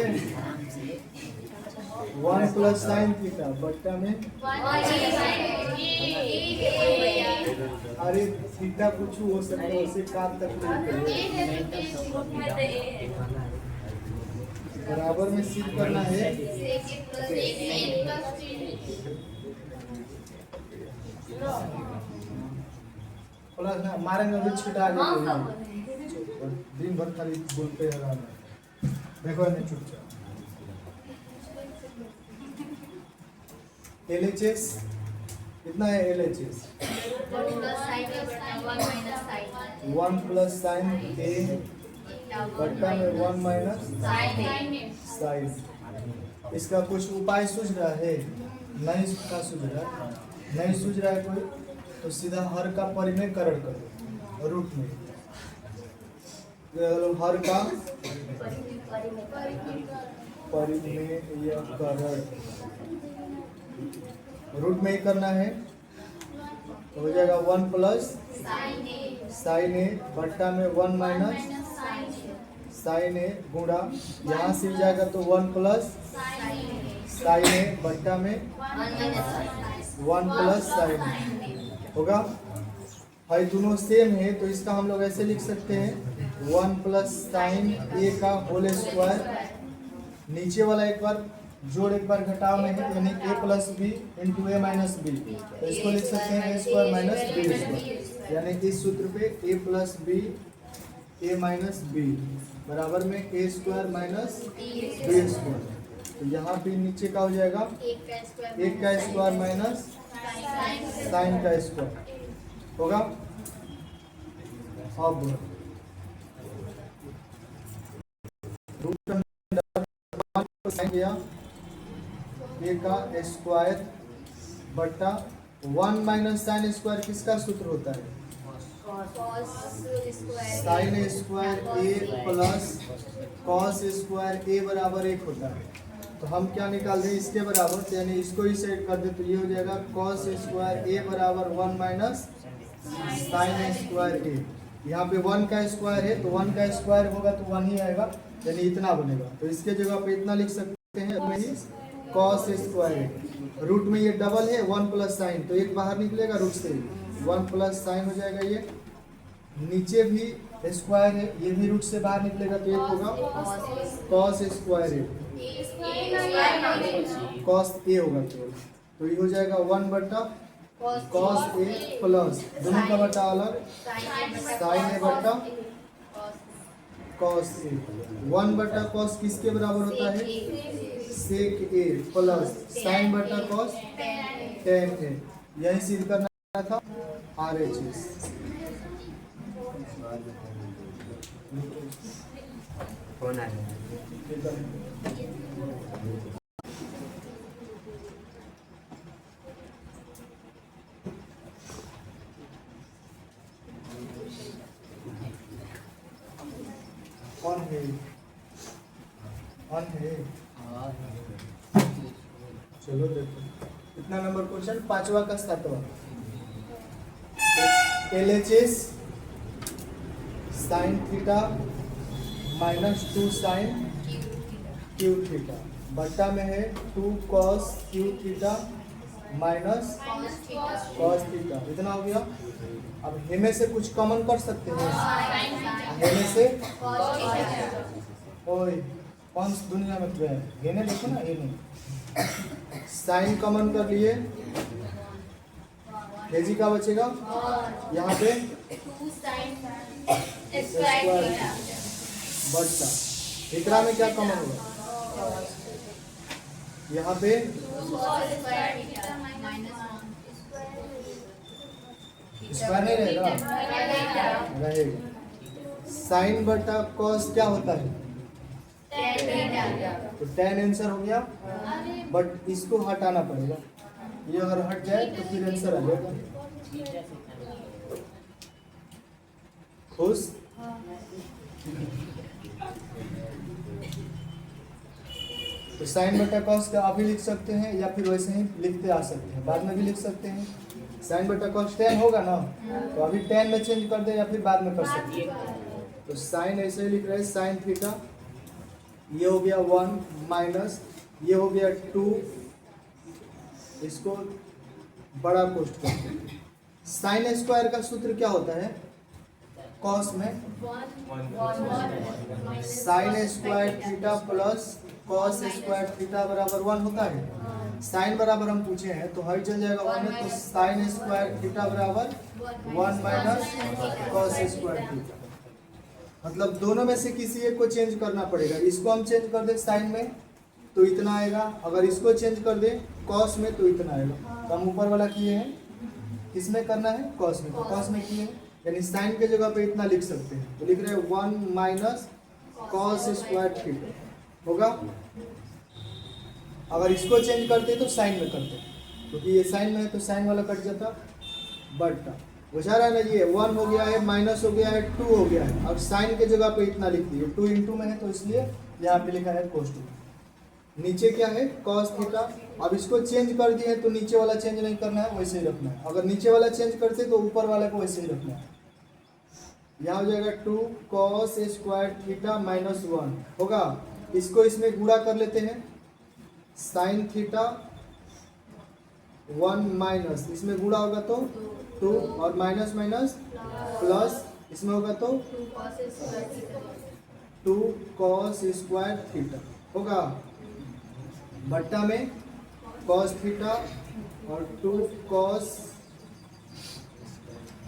1 प्लस साइन थीटा बट्टा में, अरे थीटा कुछ हो सकता है, उसे काट तक बराबर में सिद्ध करना है। प्लस ना मारेंगे अभी छिटा गया, दिन भर खाली बोलते हैं, देखो नहीं चुपचाप। LHS कितना है, LHS 1 प्लस साइन ए बट्टा में 1 माइनस साइन, इसका कुछ उपाय सूझ रहा है, नहीं सूझ रहा, नहीं सूझ रहा है कोई, तो सीधा हर का परिमेयकरण करो रूट में, हर का परिमेयकरण रूट में ही करना है, तो हो जाएगा 1 प्लस साइन ए बट्टा में 1 माइनस साइन ए गुणा, यहाँ से जाएगा तो 1 प्लस साइन ए बट्टा में 1 प्लस साइन ए होगा। भाई दोनों सेम है तो इसका हम लोग ऐसे लिख सकते हैं 1 प्लस साइन ए का होल स्क्वायर, नीचे वाला एक बार जोड़ एक बार घटाव में है, यानी a plus B into A minus B, तो इसको लिख सकते हैं A square minus B square, यानी इस सूत्र पे a plus B A minus B बराबर में A square minus B square, तो यहाँ पे नीचे का हो जाएगा 1 का स्क्वायर माइनस साइन का स्क्वायर होगा। अब साइन गया ए का स्क्वायर बट्टा 1 माइनस साइन स्क्वायर किसका सूत्र होता है, sign square a plus cos square a बराबर 1 होता है, तो हम क्या निकाल दें इसके बराबर, तो यानी इसको ही सेट कर दे तो ये हो जाएगा कॉस स्क्वायर ए बराबर 1 माइनस साइन स्क्वायर ए, यहाँ पे 1 का स्क्वायर है तो 1 का स्क्वायर होगा तो 1 ही आएगा, यानी इतना बनेगा, तो इसके जगह पे इतना लिख सकते हैं, कॉस स्क्वायर। रूट में ये डबल है, 1 प्लस साइन, तो एक बाहर निकलेगा रूट से, 1 प्लस साइन हो जाएगा। ये नीचे भी स्क्वायर है, ये भी रूट से बाहर निकलेगा तो एक होगा कॉस स्क्वायर है, कॉस ए होगा केवल, तो ये हो जाएगा 1/, कॉस ए प्लस दोनों का बटा अलग, साइन ए बटा कॉस ए। 1/, कॉस किसके बराबर होता है, सेक ए प्लस साइन बटा कॉस टेन ए। यही सिद्ध करना था RHS। कौन आ गया? कौन है, कौन है? चलो देखो कितना नंबर क्वेश्चन, 5वां का 7वां। LHS sine theta minus 2 sine cube theta बट्टा में है 2 cos cube theta minus cos theta, इतना हो गया। अब हेमे से कुछ कॉमन कर सकते हैं, हेमे से ओए कौन सी दुनिया में जो है हेने, देखो ना हेने, साइन कॉमन कर लिए, हेजी का बचेगा यहाँ पे बट्टा, इतना में क्या कॉमन होगा, यहाँ पे स्क्वायर नहीं रहेगा, रहेगा। साइन बटा कॉस क्या होता है, तो tan आंसर हो गया, बट इसको हटाना पड़ेगा, ये अगर हट जाए तो फिर आंसर आ जाएगा। खुश? तो साइन बटा कॉस का आप भी लिख सकते हैं या फिर वैसे ही लिखते आ सकते हैं, बाद में भी लिख सकते हैं। साइन बटा कॉस tan होगा ना, तो अभी tan में चेंज कर दे या फिर बाद में कर सकते हैं। तो साइन ऐसे ही लिख रहे हैं, साइन थीटा, ये हो गया 1 माइनस, ये हो गया 2, इसको बड़ा पोस्ट करते हैं। साइन स्क्वायर का सूत्र क्या होता है, कॉस में sign square theta plus cos square theta बराबर 1 होता है। साइन बराबर हम पूछे हैं तो हर चल जाएगा 1 है, तो साइन स्क्वायर थीटा बराबर 1 माइनस कॉस स्क्वायर थीटा, मतलब दोनों में से किसी एक को चेंज करना पड़ेगा। इसको हम चेंज कर दे साइन में तो इतना आएगा, अगर इसको चेंज कर दे कॉस में तो इतना आएगा। तो हम ऊपर वाला किए हैं, किसमें करना है, कॉस में, तो कॉस में किए हैं, यानी साइन के जगह पे इतना लिख सकते हैं, तो लिख रहे हैं 1 माइनस कॉस स्क्वायर थीटा होगा। अगर इसको चेंज करते तो साइन में करते, क्योंकि ये साइन में है तो साइन वाला कट जाता, बट बुझा रहा है ना, ये 1 हो गया है, माइनस हो गया है, 2 हो गया है, अब साइन के जगह पे इतना लिख दिए, 2 इंटू में है तो इसलिए यहाँ पे लिखा है कोस 2। नीचे क्या है, कॉस थीटा, अब इसको चेंज कर दिए तो नीचे वाला चेंज नहीं करना है, वैसे ही रखना है। अगर नीचे वाला चेंज करते तो ऊपर वाले को वैसे ही रखना है। यहाँ हो जाएगा 2 कॉस स्क्वायर थीटा माइनस 1 होगा, इसको इसमें गुणा कर लेते हैं, साइन थीटा 1 माइनस, इसमें गुणा होगा तो 2 और माइनस माइनस प्लस, इसमें होगा तो 2 कॉस स्क्वायर थीटा होगा, बट्टा में कॉस थीटा और 2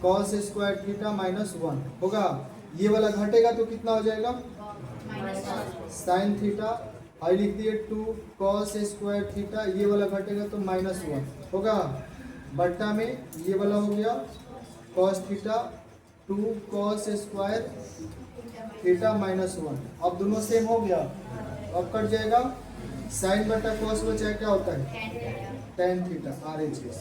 कॉस स्क्वायर थीटा माइनस 1 होगा। ये वाला घटेगा तो कितना हो जाएगा, साइन थीटा, और लिख दिए 2 कॉस स्क्वायर थीटा, ये वाला घटेगा तो माइनस 1 होगा, बट्टा में ये वाला हो गया cos theta 2 cos square theta minus 1। अब दोनों सेम हो गया, अब कट जाएगा, साइन बटा कॉस बचा क्या होता है, tan theta RHS।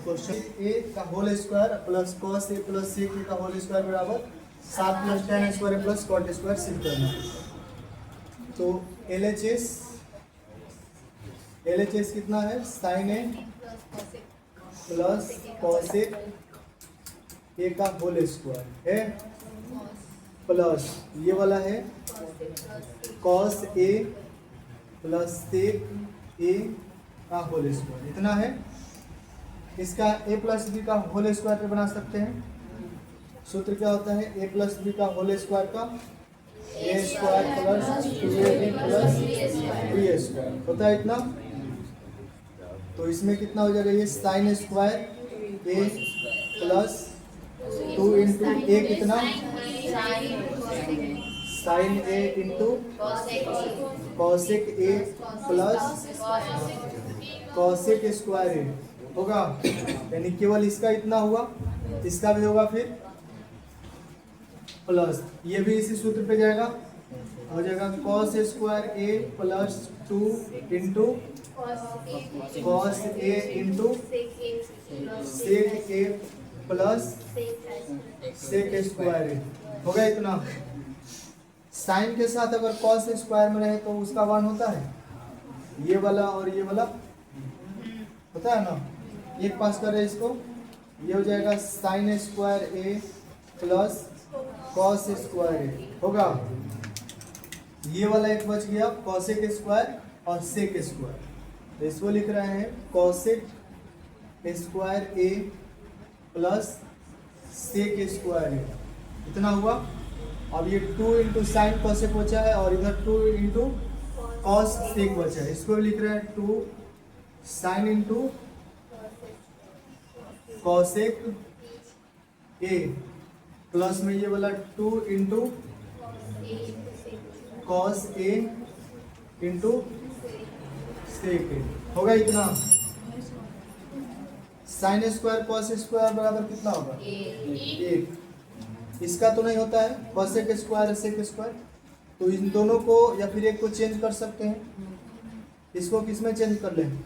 Question A का whole square plus cos A plus sec A का होल स्क्वायर बराबर 7 plus tan square plus cot square सिद्ध करना। तो LHS कितना है, sine A plus cosec A का होल स्क्वायर है प्लस ये वाला है cos A plus sec A का होल स्क्वायर, इतना है। इसका ए प्लस बी का होल स्क्वायर पे बना सकते हैं। सूत्र क्या होता है? ए प्लस बी का होल स्क्वायर का a square plus 2ab plus b square होता है इतना। तो इसमें कितना हो जाएगा? ये sine square a plus 2 into a कितना sine A into cosec A plus cosec square a होगा, यानी केवल इसका इतना हुआ, इसका भी होगा फिर प्लस, ये भी इसी सूत्र पे जाएगा, हो जाएगा cos square a plus 2 into cos A into sec A plus sec square a होगा इतना। साइन के साथ अगर कॉस स्क्वायर में रहे तो उसका 1 होता है, ये वाला और ये वाला होता है ना, एक पास करें इसको, ये हो जाएगा sign square a plus cos square a होगा। ये वाला एक बच गया कॉसेक स्क्वायर और सेक स्क्वायर, तो इसको लिख रहे हैं cosec square a plus sec square ए, इतना हुआ। अब ये 2 इंटू साइन कॉसेक बचा है और इधर 2 इंटू कॉस सेक बचा है, इसको लिख रहे हैं 2 साइन इंटू कॉसेक ए प्लस में ये वाला 2 into cos A into sec ए होगा इतना। साइन स्क्वायर कॉस स्क्वायर बराबर कितना होगा? 1। इसका तो नहीं होता है कॉसेक स्क्वायर सेक स्क्वायर, तो इन दोनों को या फिर एक को चेंज कर सकते हैं। इसको किस में चेंज कर लें?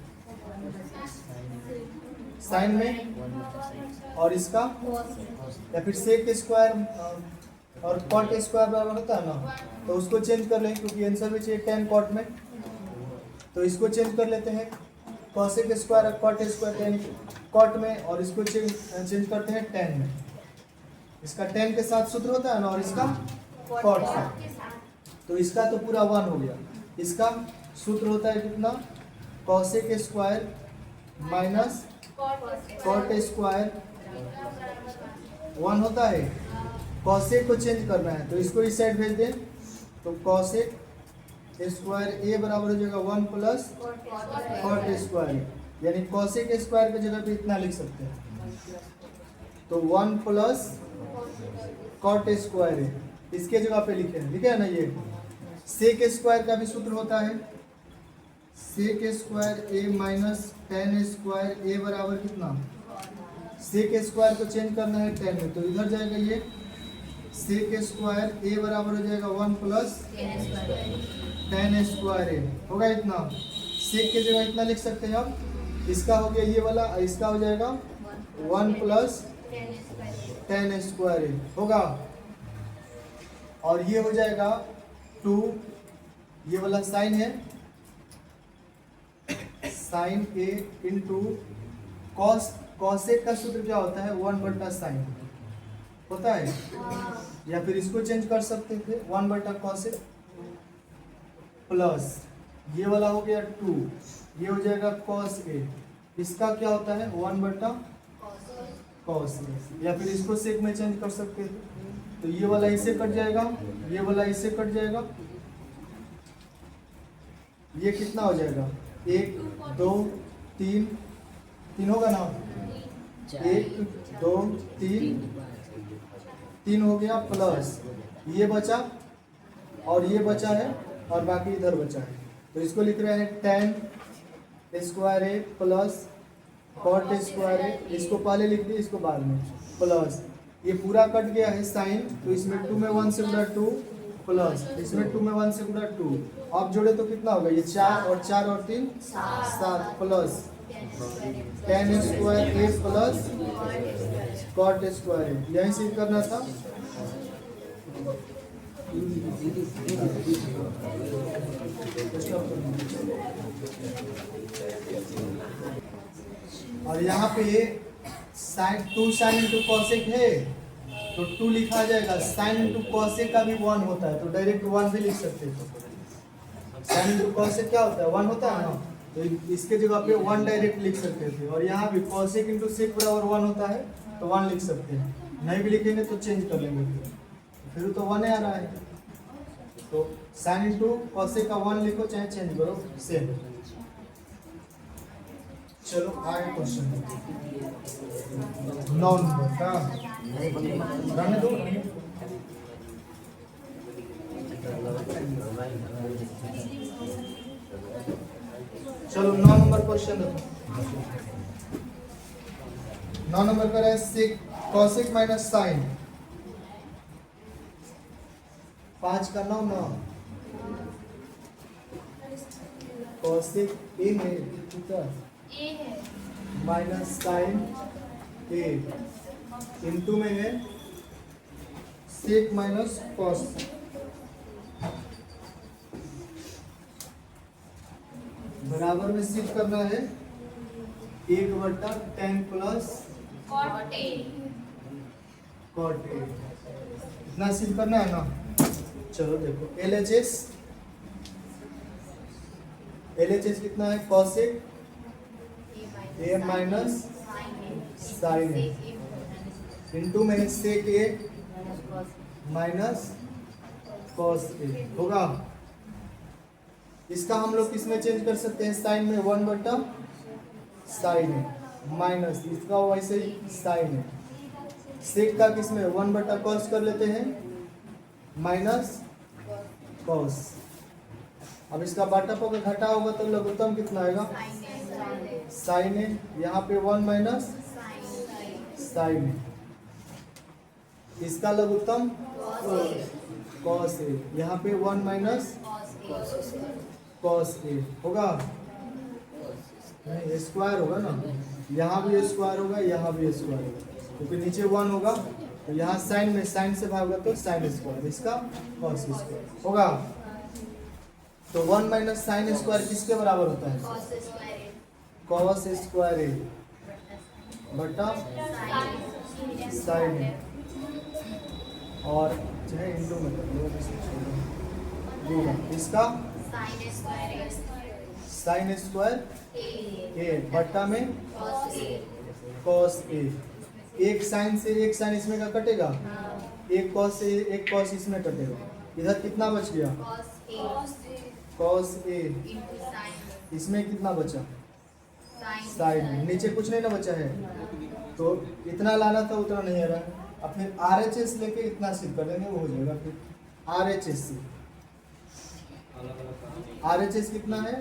साइन में, और इसका या फिर सेक स्क्वायर और कॉट स्क्वायर बराबर होता है ना, तो उसको चेंज कर लें क्योंकि आंसर भी चाहिए tan कॉट में, तो इसको चेंज कर लेते हैं कॉसेक स्क्वायर और कॉट स्क्वायर tan कॉट में, और इसको चेंज करते हैं tan में। इसका tan के साथ सूत्र होता है ना और इसका कॉट का, तो इसका तो पूरा 1 हो गया। इसका सूत्र होता है कितना? Cosec square minus cot square 1 होता है। कॉसेक को चेंज करना है तो इसको इस साइड भेज दें, तो कॉसेक स्क्वायर ए बराबर हो जाएगा 1 प्लस कॉट स्क्वायर, यानी कॉसेक स्क्वायर की जगह पे इतना लिख सकते हैं, तो 1 प्लस कॉट स्क्वायर ए इसके जगह पे लिखे हैं, लिखे है ना। ये सेक स्क्वायर का भी सूत्र होता है, सेक square A minus tan square a बराबर कितना? सेक स्क्वायर को चेंज करना है tan में, तो इधर जाएगा ये सेक स्क्वायर ए बराबर हो जाएगा 1 प्लस tan स्क्वायर ए होगा इतना। सेक के जगह इतना लिख सकते हैं हम, इसका हो गया ये वाला, इसका हो जाएगा 1 प्लस tan स्क्वायर ए होगा, और ये हो जाएगा 2, ये वाला साइन है साइन ए इंटू कॉसेक का सूत्र क्या होता है? 1/sin होता है, या फिर इसको चेंज कर सकते थे 1/cosec प्लस ये वाला हो गया 2, ये हो जाएगा cos a, इसका क्या होता है? 1/cos a, या फिर इसको सेक में चेंज कर सकते थे, तो ये वाला इससे कट जाएगा, ये वाला इससे कट जाएगा, ये कितना हो जाएगा? 1 2 3 होगा ना, 1 2 3 हो गया, प्लस ये बचा और ये बचा है और बाकी इधर बचा है, तो इसको लिख रहे हैं tan square a plus cot square ए, इसको पहले लिख दिए इसको बाद में, प्लस ये पूरा कट गया है साइन, तो इसमें 2 में 1 से गुणा 2 प्लस इसमें 2 में 1 से गुणा 2, अब जोड़े तो कितना होगा? ये 4 और 3 7 plus tan square a plus cot square ए, यही से करना था। और यहाँ पे साइन 2 साइन इंटू कॉसेक है तो 2 लिखा जाएगा। साइन इंटू कॉसेक का भी 1 होता है तो डायरेक्ट 1 भी लिख सकते हैं। साइन इंटू कॉसेक क्या होता है 1 होता है ना, तो इसके जगह पे 1 डायरेक्ट लिख सकते थे। और यहाँ भी कॉसेक इंटू सेक बराबर 1 होता है तो 1 लिख सकते हैं। नहीं भी लिखेंगे तो चेंज कर लेंगे, फिर तो 1 आ रहा है। तो साइन इंटू कॉसेक का 1 लिखो चाहे चेंज करो सेम। चलो आगे क्वेश्चन 9 नंबर का रहने दो। चलो 9 नंबर क्वेश्चन देखो। 9 नंबर का है सेक कॉसेक माइनस साइन। 5 का 9 9 कॉसेक ए है कितना ए है माइनस साइन ए इनटू में है सेक माइनस कॉस। बराबर में सिद्ध करना है 1/tan plus cot A cot A. इतना सिद्ध करना है ना। चलो देखो LHS कितना है cosec A minus sine A into में सेक ए माइनस कॉस ए होगा। इसका हम लोग किसमें चेंज कर सकते हैं साइन में 1/साइन है माइनस इसका वैसे ही साइन है। सेक का किसमें 1/कॉस कर लेते हैं माइनस कॉस। अब इसका बाटा पर घटा होगा तो लघुत्तम कितना आएगा साइन है। यहाँ पे 1 माइनस साइन है। इसका लघुत्तम कॉस है। यहाँ पे 1 माइनस कॉस ए होगा नहीं स्क्वायर होगा ना। यहाँ भी स्क्वायर होगा यहाँ भी स्क्वायर होगा क्योंकि नीचे 1 होगा तो यहाँ साइन में साइन से भाग तो साइन स्क्वायर इसका कॉस स्क्वायर होगा। तो 1 माइनस साइन स्क्वायर किसके बराबर होता है कॉस स्क्वायर ए बटा साइन ए। और चाहे इंटू में कर लो इसका साइन स्क्वायर ए बट्टा में कॉस ए। एक साइन से एक साइन इसमें का कटेगा एक कॉस से एक कॉस इसमें कटेगा। इधर कितना बच गया कॉस ए इसमें कितना बचा साइन। नीचे कुछ नहीं ना बचा है तो इतना लाना था उतना नहीं आ रहा है। अब फिर RHS लेके इतना सिद्ध कर देंगे वो हो जाएगा। फिर RHS से RHS कितना है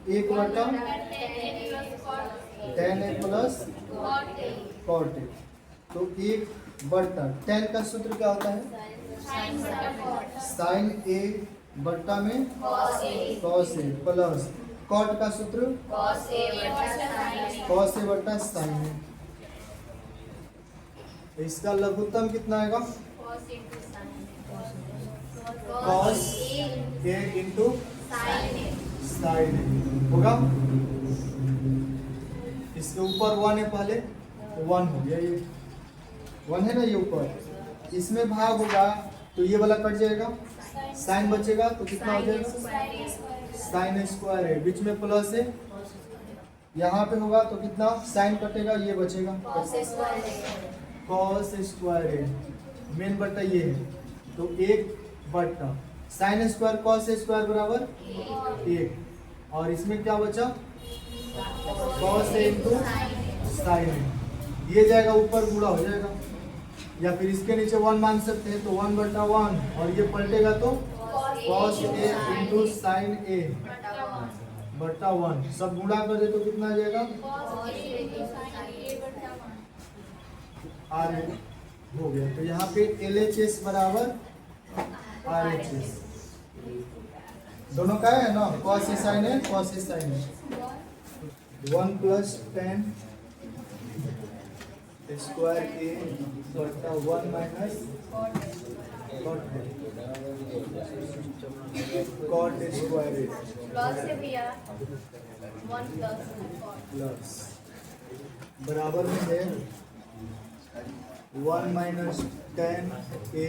1/tan ए प्लस कॉट ए। तो 1/tan का सूत्र क्या होता है साइन ए बट्टा में कॉस ए प्लस कॉट का सूत्र कॉस ए बट्टा साइन ए। इसका लघुत्तम कितना आएगा कॉस ए इंटू साइन ए होगा। इसके ऊपर 1 है पहले तो 1 हो गया ये 1 है ना ये ऊपर। इसमें भाग होगा तो ये वाला कट जाएगा साइन बचेगा तो कितना हो जाएगा साइन स्क्वायर है बीच में प्लस है। यहाँ पे होगा तो कितना साइन कटेगा ये बचेगा कॉस स्क्वायर है मेन बट्टा ये है तो 1/, साइन स्क्वायर कॉस स्क्वायर बराबर 1 और इसमें क्या बचा कॉस इंटू साइन। ये जाएगा ऊपर गुणा हो जाएगा या फिर इसके नीचे 1 मान सकते हैं तो 1/1 और ये पलटेगा तो कॉस ए इंटू साइन ए बट्टा 1 सब गुणा कर दे तो कितना आ जाएगा आर हो गया। तो यहाँ पे LHS बराबर RHS दोनों का है ना कॉस ए साइन है कॉस ए साइन है 1/tan स्क्वायर ए बट्टा 1 minus cot square a plus से भैया 1 प्लस प्लस बराबर में है 1 माइनस 10a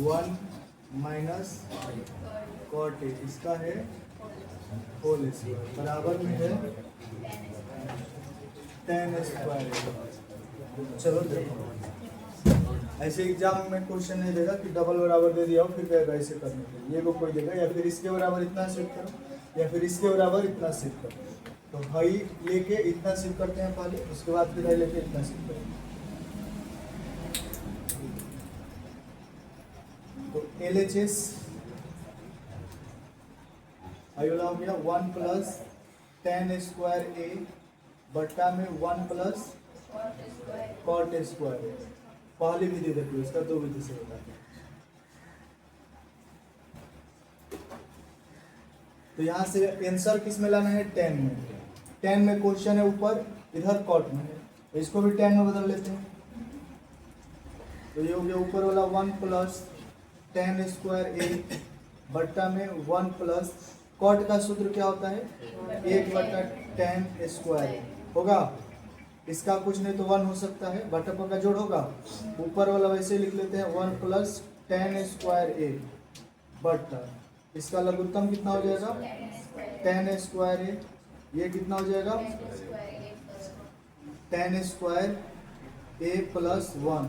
1 माइनस कॉट ए, इसका है होल स्क्वायर बराबर में है 10 स्क्वायर। चलो देखो, ऐसे एग्जाम में क्वेश्चन नहीं देगा कि डबल बराबर दे दिया हो फिर कहेगा ऐसे करने के लिए, ये को कोई देगा या फिर इसके बराबर इतना शिफ्ट करो या फिर इसके बराबर इतना शिफ्ट करो। तो हाई लेके इतना शिफ्ट करते हैं पहले, उसके बाद फिर हाई लेके इतना शिफ्ट करेंगे। तो LHS आई वाला हो गया 1 प्लस 10 स्क्वायर ए बट्टा में 1 प्लस कॉट स्क्वायर। पहली विधि देखो, इसका दो विधि से होता है। तो यहाँ से आंसर किस में लाना है 10 में। 10 में क्वेश्चन है ऊपर, इधर कॉट में है, तो इसको भी 10 में बदल लेते हैं। तो ये हो गया ऊपर वाला 1 प्लस 10 स्क्वायर ए बट्टा में 1 प्लस कॉट का सूत्र क्या होता है 1 बट्टा 10 स्क्वायर होगा। इसका कुछ नहीं तो 1 हो सकता है, बट्टा का जोड़ होगा। ऊपर वाला वैसे लिख लेते हैं 1 प्लस 10 स्क्वायर ए बट्टा, इसका लघुत्तम कितना हो जाएगा 10 स्क्वायर ए, ये कितना हो जाएगा 10 स्क्वायर ए प्लस 1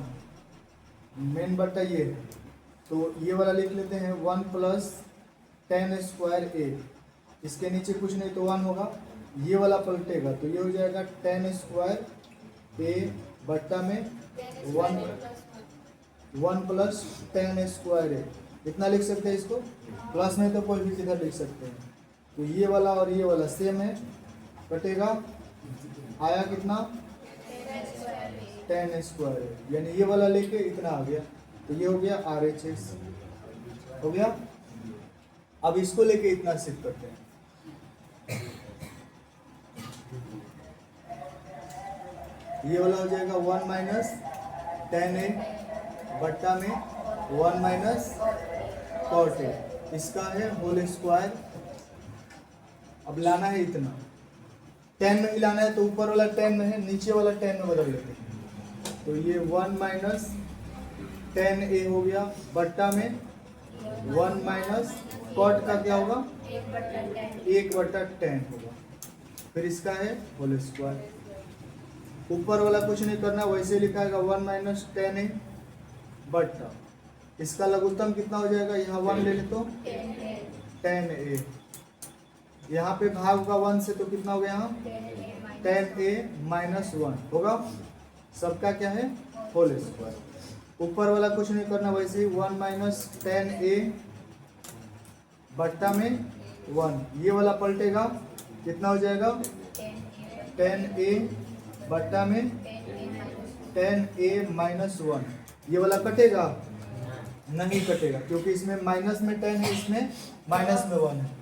मेन बट्टा ये। तो ये वाला लिख लेते हैं 1 प्लस 10 स्क्वायर ए, इसके नीचे कुछ नहीं तो 1 होगा, ये वाला पलटेगा तो ये हो जाएगा 10 स्क्वायर ए बट्टा में 1 प्लस 10 स्क्वायर ए। इतना लिख सकते हैं, इसको प्लस नहीं तो कोई भी किधर लिख सकते हैं। तो ये वाला और ये वाला सेम है, कटेगा, आया कितना 10 स्क्वायर ए, यानी ये वाला लेके इतना आ गया, तो ये हो गया RHS हो गया। अब इसको लेके इतना शिफ्ट करते हैं। ये वाला हो जाएगा 1 माइनस 10a बट्टा में 1 माइनस कॉट ए, इसका है होल स्क्वायर। अब लाना है इतना 10 में ही लाना है, तो ऊपर वाला 10 में है, नीचे वाला 10 में बदल लेते हैं। तो ये 1 माइनस 10a हो गया बट्टा में 1 माइनस कॉट का क्या होगा 1 बट्टा 10 होगा, फिर इसका है होल स्क्वायर। ऊपर वाला कुछ नहीं करना, वैसे लिखा है 1 माइनस 10a बट्टा, इसका लघुत्तम कितना हो जाएगा, यहाँ 1 ले ले तो 10a, यहाँ पे भाग होगा 1 से तो कितना हो गया यहाँ 10a माइनस 1 होगा, सबका क्या है होल स्क्वायर। ऊपर वाला कुछ नहीं करना, वैसे ही 1 माइनस 10a बट्टा में 1, ये वाला पलटेगा, कितना हो जाएगा 10a बट्टा में 10a माइनस 1, ये वाला कटेगा नहीं कटेगा, क्योंकि इसमें माइनस में 10 है, इसमें माइनस में 1 है।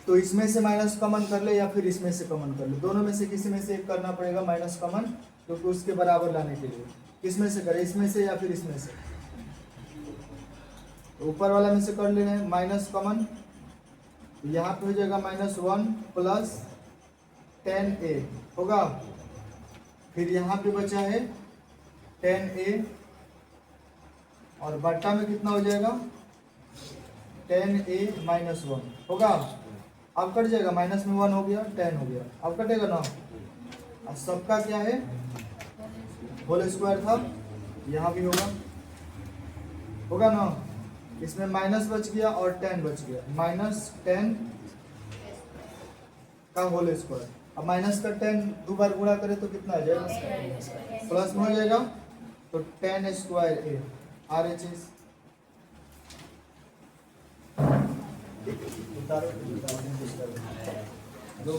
तो इसमें से माइनस कॉमन कर ले या फिर इसमें से कॉमन कर ले, दोनों में से किसी में से एक करना पड़ेगा माइनस कॉमन, क्योंकि उसके बराबर लाने के लिए किसमें से करें, इसमें से या फिर इसमें से। तो ऊपर वाला में से कर ले रहे हैं माइनस कॉमन, यहाँ पे हो जाएगा -1 प्लस 10a होगा, फिर यहाँ पे बचा है 10a और बट्टा में कितना हो जाएगा 10a माइनस 1 होगा। अब कट जाएगा, माइनस में 1 हो गया 10 हो गया, अब कटेगा ना। अब सबका क्या है होल स्क्वायर था, यहाँ भी होगा ना, इसमें माइनस बच गया और 10 बच गया, -10 का होल स्क्वायर। अब माइनस का 10 दो बार गुणा करें तो कितना आ जाएगा प्लस में हो जाएगा, तो 10 स्क्वायर ए RHS उतारो, दो